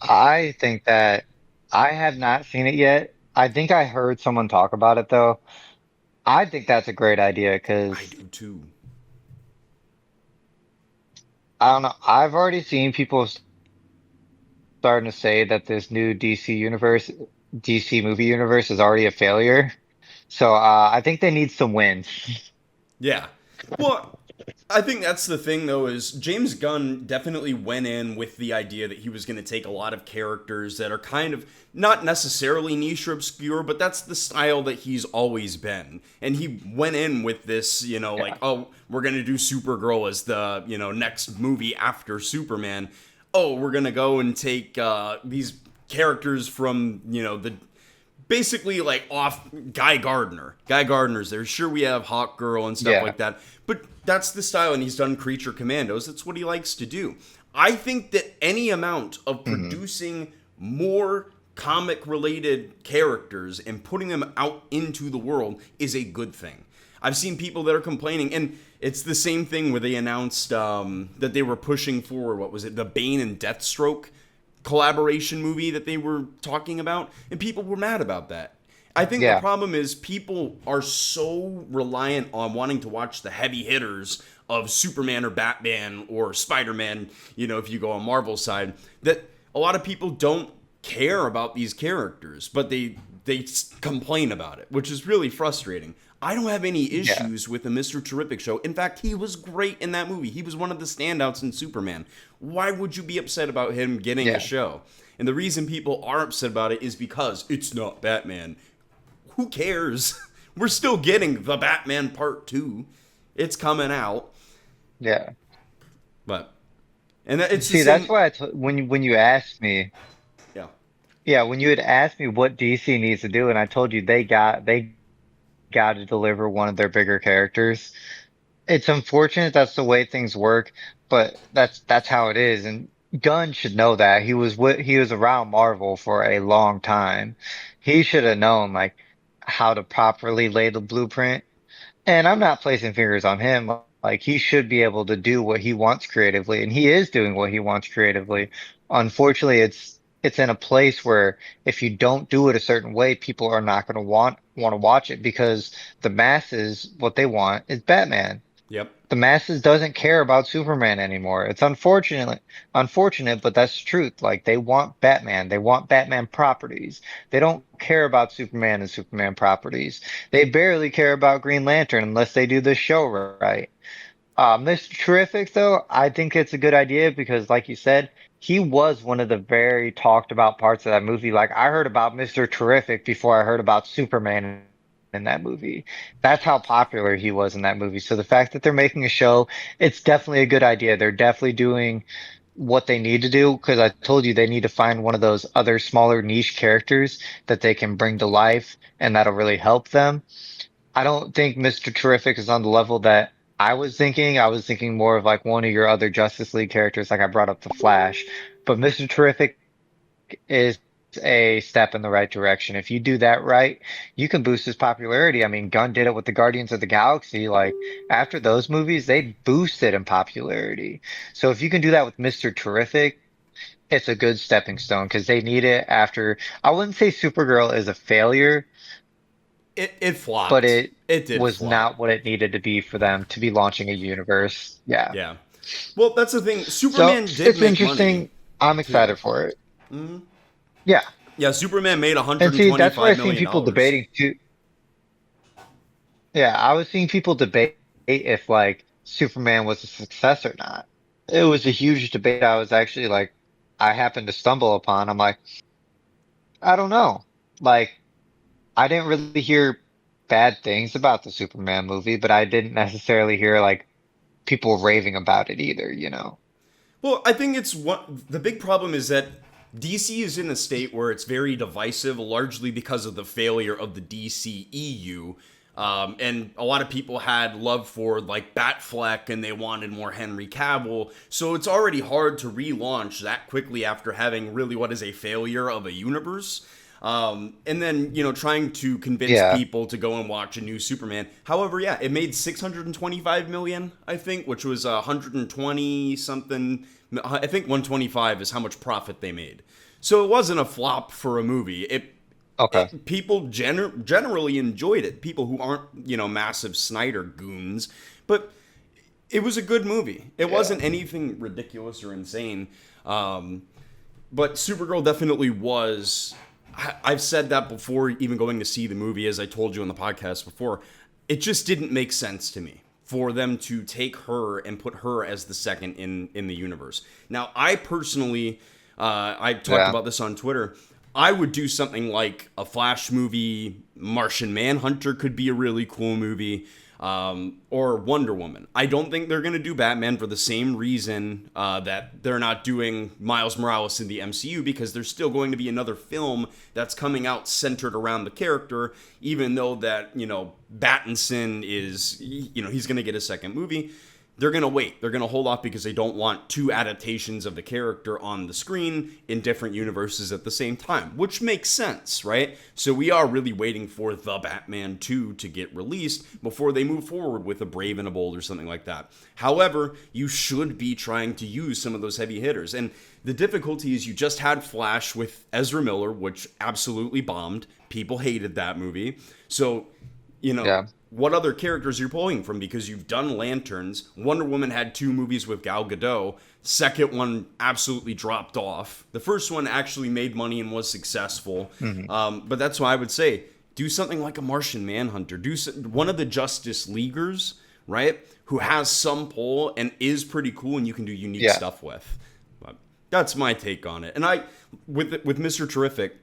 I think that I have not seen it yet. I think I heard someone talk about it though. I think that's a great idea I because do too. I don't know. I've already seen people starting to say that this new DC movie universe is already a failure. So I think they need some wins. Yeah. Well, I think that's the thing, though, is James Gunn definitely went in with the idea that he was going to take a lot of characters that are kind of not necessarily niche or obscure, but that's the style that he's always been. And he went in with this, like, Yeah. oh, we're going to do Supergirl as the, next movie after Superman. Oh, we're going to go and take these characters from, the basically like off Guy Gardner. Guy Gardner's there. Sure, we have Hawk Girl and stuff Yeah. like that, but that's the style, and he's done Creature Commandos. That's what he likes to do. I think that any amount of Hmm. producing more comic related characters and putting them out into the world is a good thing. I've seen people that are complaining, and it's the same thing where they announced that they were pushing for, what was it, the Bane and Deathstroke collaboration movie that they were talking about, and people were mad about that. I think the Yeah. problem is people are so reliant on wanting to watch the heavy hitters of Superman or Batman or Spider-Man, if you go on Marvel's side, that a lot of people don't care about these characters, but they complain about it, which is really frustrating. I don't have any Yeah. issues with the Mr. Terrific show. In fact, he was great in that movie. He was one of the standouts in Superman. Why would you be upset about him getting a Yeah. show? And the reason people are upset about it is because it's not Batman. Who cares? We're still getting the Batman Part 2. It's coming out. Yeah. But, and that, it's the See, that's same. why when you asked me, Yeah. yeah, when you had asked me what DC needs to do, and I told you they got to deliver one of their bigger characters. It's unfortunate that's the way things work, but that's how it is. And Gunn should know that. He was around Marvel for a long time. He should have known like how to properly lay the blueprint. And I'm not placing fingers on him. Like he should be able to do what he wants creatively, and he is doing what he wants creatively. Unfortunately, it's in a place where if you don't do it a certain way, people are not going to want to watch it because the masses, what they want is Batman. Yep. The masses doesn't care about Superman anymore. It's unfortunate, but that's the truth. Like they want Batman. They want Batman properties. They don't care about Superman and Superman properties. They barely care about Green Lantern unless they do the show right. Mr. Terrific, though, I think it's a good idea because, like you said, he was one of the very talked about parts of that movie. Like, I heard about Mr. Terrific before I heard about Superman in that movie. That's how popular he was in that movie. So the fact that they're making a show, it's definitely a good idea. They're definitely doing what they need to do because I told you they need to find one of those other smaller niche characters that they can bring to life and that'll really help them. I don't think Mr. Terrific is on the level that I was thinking. I was thinking more of like one of your other Justice League characters, like I brought up the Flash. But Mr. Terrific is a step in the right direction. If you do that right, you can boost his popularity. I mean, Gunn did it with the Guardians of the Galaxy. Like after those movies, they boosted in popularity. So if you can do that with Mr. Terrific, it's a good stepping stone because they need it after. I wouldn't say Supergirl is a failure, It but flopped. it It did was flop. not what it needed to be for them to be launching a universe. Yeah. Yeah. Well, that's the thing. So Superman did it's make money, interesting. I'm too. excited for it. Yeah. Yeah, Superman made And see, that's what 125 I've seen million people dollars. debating too. Yeah. I was seeing people debate if like Superman was a success or not. It was a huge debate. I was actually like, I happened to stumble upon. I'm like, I don't know. Like, I didn't really hear bad things about the Superman movie, but I didn't necessarily hear like people raving about it either, you know? Well, I think it's what the big problem is that DC is in a state where it's very divisive, largely because of the failure of the DCEU. And a lot of people had love for like Batfleck and they wanted more Henry Cavill. So it's already hard to relaunch that quickly after having really what is a failure of a universe. And then, trying to convince Yeah. people to go and watch a new Superman. However, yeah, it made 625 million, I think, which was 120 something. I think 125 is how much profit they made. So it wasn't a flop for a movie. Okay. People generally enjoyed it. People who aren't, massive Snyder goons, but it was a good movie. It Yeah. wasn't anything ridiculous or insane. But Supergirl definitely was. I've said that before, even going to see the movie, as I told you on the podcast before. It just didn't make sense to me. for them to take her and put her as the second in the universe. Now, I personally, I talked Yeah. about this on Twitter. I would do something like a Flash movie. Martian Manhunter could be a really cool movie, or Wonder Woman. I don't think they're going to do Batman for the same reason that they're not doing Miles Morales in the MCU, because there's still going to be another film that's coming out centered around the character, even though that, Battinson is, he's going to get a second movie. They're going to wait. They're going to hold off because they don't want two adaptations of the character on the screen in different universes at the same time, which makes sense, right? So we are really waiting for The Batman 2 to get released before they move forward with A Brave and a Bold or something like that. However, you should be trying to use some of those heavy hitters. And the difficulty is you just had Flash with Ezra Miller, which absolutely bombed. People hated that movie. So, Yeah. what other characters you're pulling from, because you've done Lanterns. Wonder Woman had 2 movies with Gal Gadot. Second one absolutely dropped off. The first one actually made money and was successful. But that's why I would say do something like a Martian Manhunter. Do one of the Justice Leaguers, right? Who has some pull and is pretty cool, and you can do unique Yeah. stuff with. But that's my take on it. And with Mr. Terrific,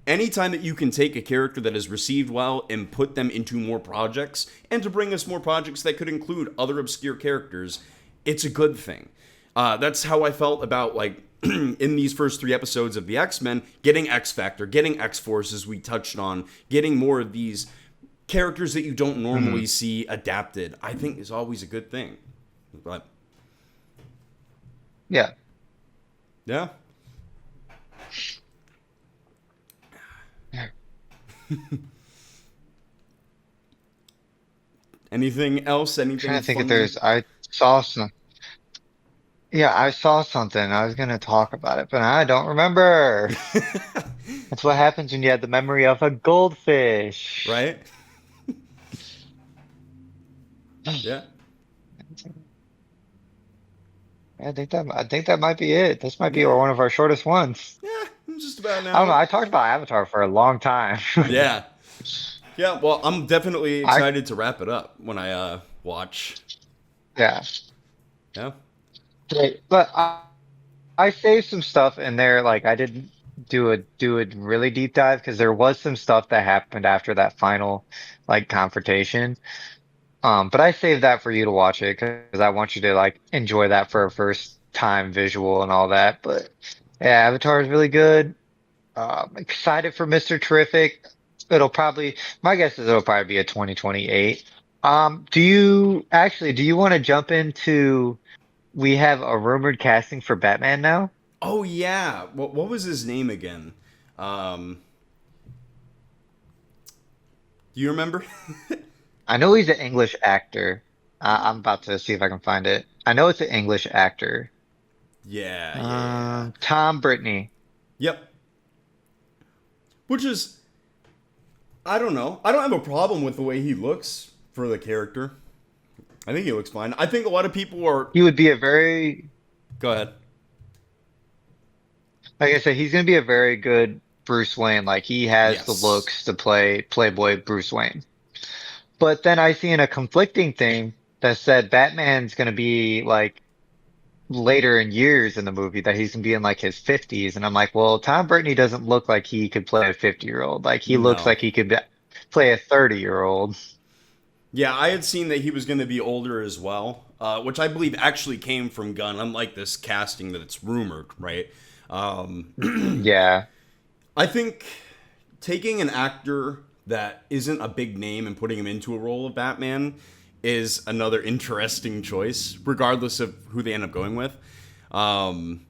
anytime that you can take a character that has received well and put them into more projects, and to bring us more projects that could include other obscure characters, it's a good thing. That's how I felt about, like, in these first 3 episodes of the X-Men, getting X-Factor, getting X-Force, as we touched on, getting more of these characters that you don't normally see adapted, I think is always a good thing. But, Yeah. yeah. Anything else? Trying Anything to think if fun? I saw some. Yeah, I saw something. I was gonna talk about it, but I don't remember. That's what happens when you have the memory of a goldfish. Right? Yeah. I think that might be it. This might be Yeah. one of our shortest ones. Yeah. Just about an I don't know. hour. I talked about Avatar for a long time. Yeah. Yeah. Well, I'm definitely I excited to wrap it up when I watch. yeah. Yeah. Great. But I saved some stuff in there. Like I didn't do a really deep dive because there was some stuff that happened after that final like confrontation. But I saved that for you to watch it because I want you to like enjoy that for a first time visual and all that. But yeah, Avatar is really good. Excited for Mr. Terrific. My guess is it'll probably be a 2028. Do you want to jump into, we have a rumored casting for Batman now? Oh yeah. What was his name again? Um, do you remember? I know he's an English actor. I'm about to see if I can find it. I know it's an English actor. Yeah. Yeah. Yeah. Tom Brittney. Yep. Which is, I don't know. I don't have a problem with the way he looks for the character. I think he looks fine. I think a lot of people are. He would be a very, Go ahead. like I said, he's going to be a very good Bruce Wayne. Like he has the Yes. looks to play Playboy Bruce Wayne. But then I see in a conflicting thing that said Batman's going to be like later in years in the movie that he's going to be in like his 50s. And I'm like, well, Tom Brittney doesn't look like he could play a 50-year-old. Like he looks No. like he could play a 30-year-old. Yeah, I had seen that he was going to be older as well, which I believe actually came from Gunn, unlike this casting that it's rumored, right? Um, Yeah. I think taking an actor that isn't a big name and putting him into a role of Batman is another interesting choice, regardless of who they end up going with. Um,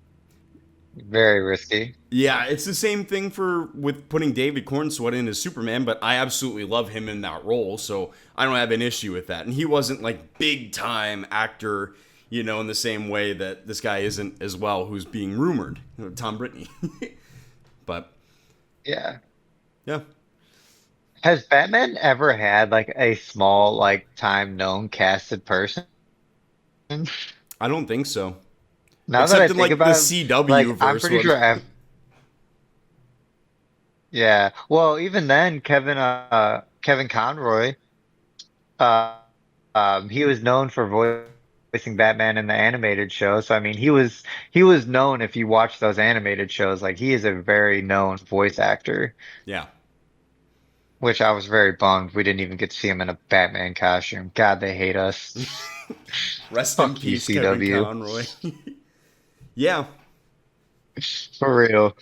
Very risky. Yeah, it's the same thing with putting David Cornsweet in as Superman, but I absolutely love him in that role, so I don't have an issue with that. And he wasn't like big time actor, in the same way that this guy isn't as well, who's being rumored, Tom Brittney. But Yeah. yeah, Has Batman ever had like a small, like time known casted person? I don't think so, Now that I except in think like the about it, CW like I'm verse. pretty When sure yeah. Well, even then, Kevin Conroy, uh, He was known for voicing Batman in the animated show. So I mean, he was known if you watch those animated shows. Like he is a very known voice actor, Yeah. which I was very bummed we didn't even get to see him in a Batman costume. God, they hate us. Rest in Fuck you, peace, Kevin CW. Conroy. Yeah. For real.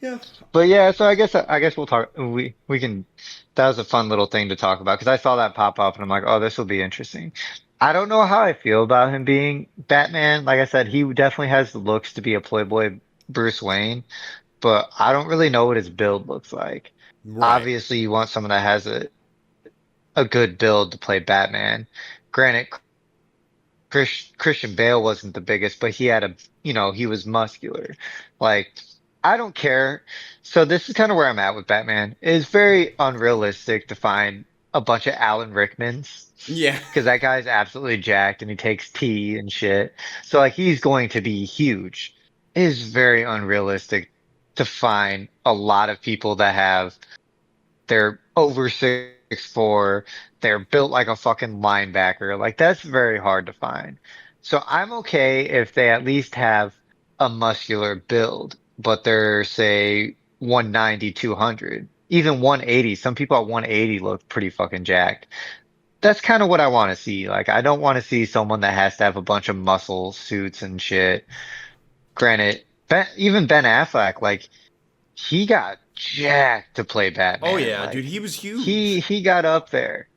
Yeah. But yeah, so I guess we'll talk. We can. That was a fun little thing to talk about because I saw that pop up and I'm like, oh, this will be interesting. I don't know how I feel about him being Batman. Like I said, he definitely has the looks to be a playboy Bruce Wayne, but I don't really know what his build looks like. Right. Obviously, you want someone that has a good build to play Batman. Granted, Christian Bale wasn't the biggest, but he had he was muscular. Like, I don't care. So this is kind of where I'm at with Batman. It's very unrealistic to find a bunch of Alan Rickmans Yeah. because that guy's absolutely jacked and he takes tea and shit. So like he's going to be huge. It is very unrealistic to find a lot of people that have they're over 6'4". They're built like a fucking linebacker. Like that's very hard to find. So I'm okay if they at least have a muscular build, but they're say 190, 200, even 180. Some people at 180 look pretty fucking jacked. That's kind of what I want to see. Like I don't want to see someone that has to have a bunch of muscle suits and shit. Granted, even Ben Affleck, like he got jacked to play Oh Batman. yeah, dude, Like he was he huge. he got up there.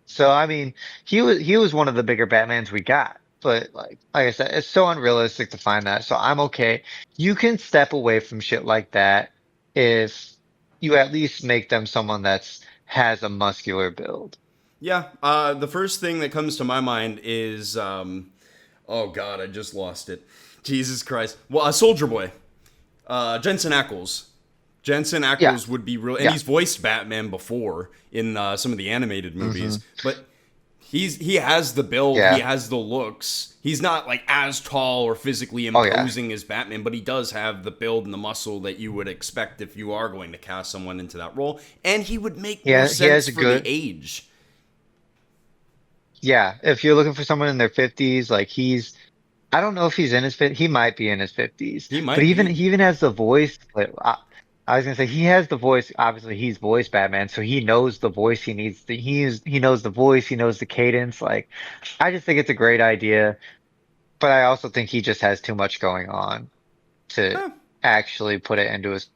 So I mean, he was one of the bigger Batmans we got. But like I said, it's so unrealistic to find that. So I'm okay. You can step away from shit like that if you at least make them someone that's has a muscular build. Yeah. The first thing that comes to my mind is oh god, I just lost it. Jesus Christ. Well, Soldier Boy. Jensen Ackles. Jensen Yeah, Ackles would be real, and yeah. he's voiced Batman before in some of the animated Hmm. movies. But he has the build, he Yeah. has the looks. He's not like as tall or physically Oh yeah. imposing as Batman, but he does have the build and the muscle that you would expect if you are going to cast someone into that role. And he would make more Yeah, he sense has a for the good age. yeah, if you're looking for someone in their 50s, like I don't know if he's in his 50s. He might be in his 50s, He but might even be. he even has the voice. I was gonna say he has the voice. Obviously, he's voiced Batman, so he knows the voice he needs. He knows the voice. He knows the cadence. Like, I just think it's a great idea, but I also think he just has too much going on to Huh. actually put it into his.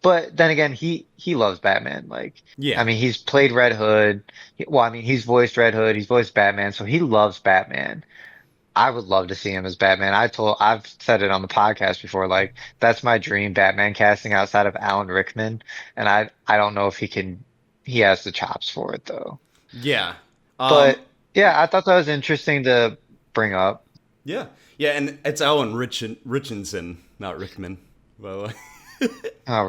But then again, he loves Batman. Like, I Yeah. mean, he's played Red Hood. Well, I mean, he's voiced Red Hood. He's voiced Batman, so he loves Batman. I would love to see him as Batman. I've said it on the podcast before, like that's my dream Batman casting outside of Alan Rickman, and I don't know if he has the chops for it though. Yeah. But Um yeah, I thought that was interesting to bring up. yeah. Yeah, and it's Alan Richardson, not Rickman, by the way. Oh,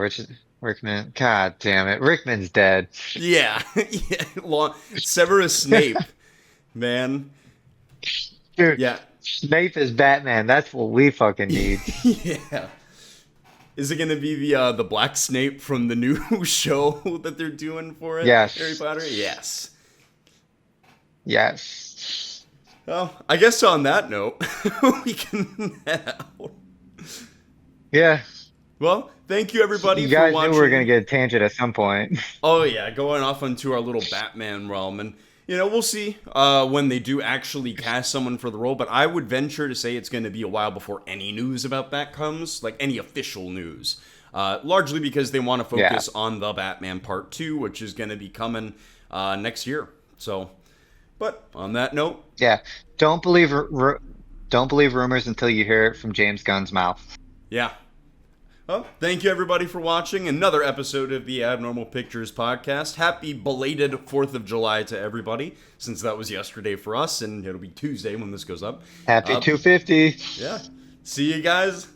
Rickman, God damn it, Rickman's dead. Yeah. Yeah. Severus Snape, man. Dude, Yeah. Snape is Batman. That's what we fucking need. Yeah. Is it gonna be the Black Snape from the new show that they're doing for it, Harry Yes, Potter? Yes. yes. Well, I guess on that note, we can head out. Yeah, Well, thank you everybody you for guys knew we were gonna watching. get a tangent at some point. Oh yeah, going off into our little Batman realm, and we'll see when they do actually cast someone for the role. But I would venture to say it's going to be a while before any news about that comes, like any official news. Largely because they want to Yeah. focus on the Batman Part Two, which is going to be coming next year. So, but on that note, Yeah, don't believe don't believe rumors until you hear it from James Gunn's mouth. yeah. Well, thank you everybody for watching another episode of the Abnormal Pictures podcast. Happy belated 4th of July to everybody, since that was yesterday for us, and it'll be Tuesday when this goes up. Happy Uh, 250. yeah. See you guys.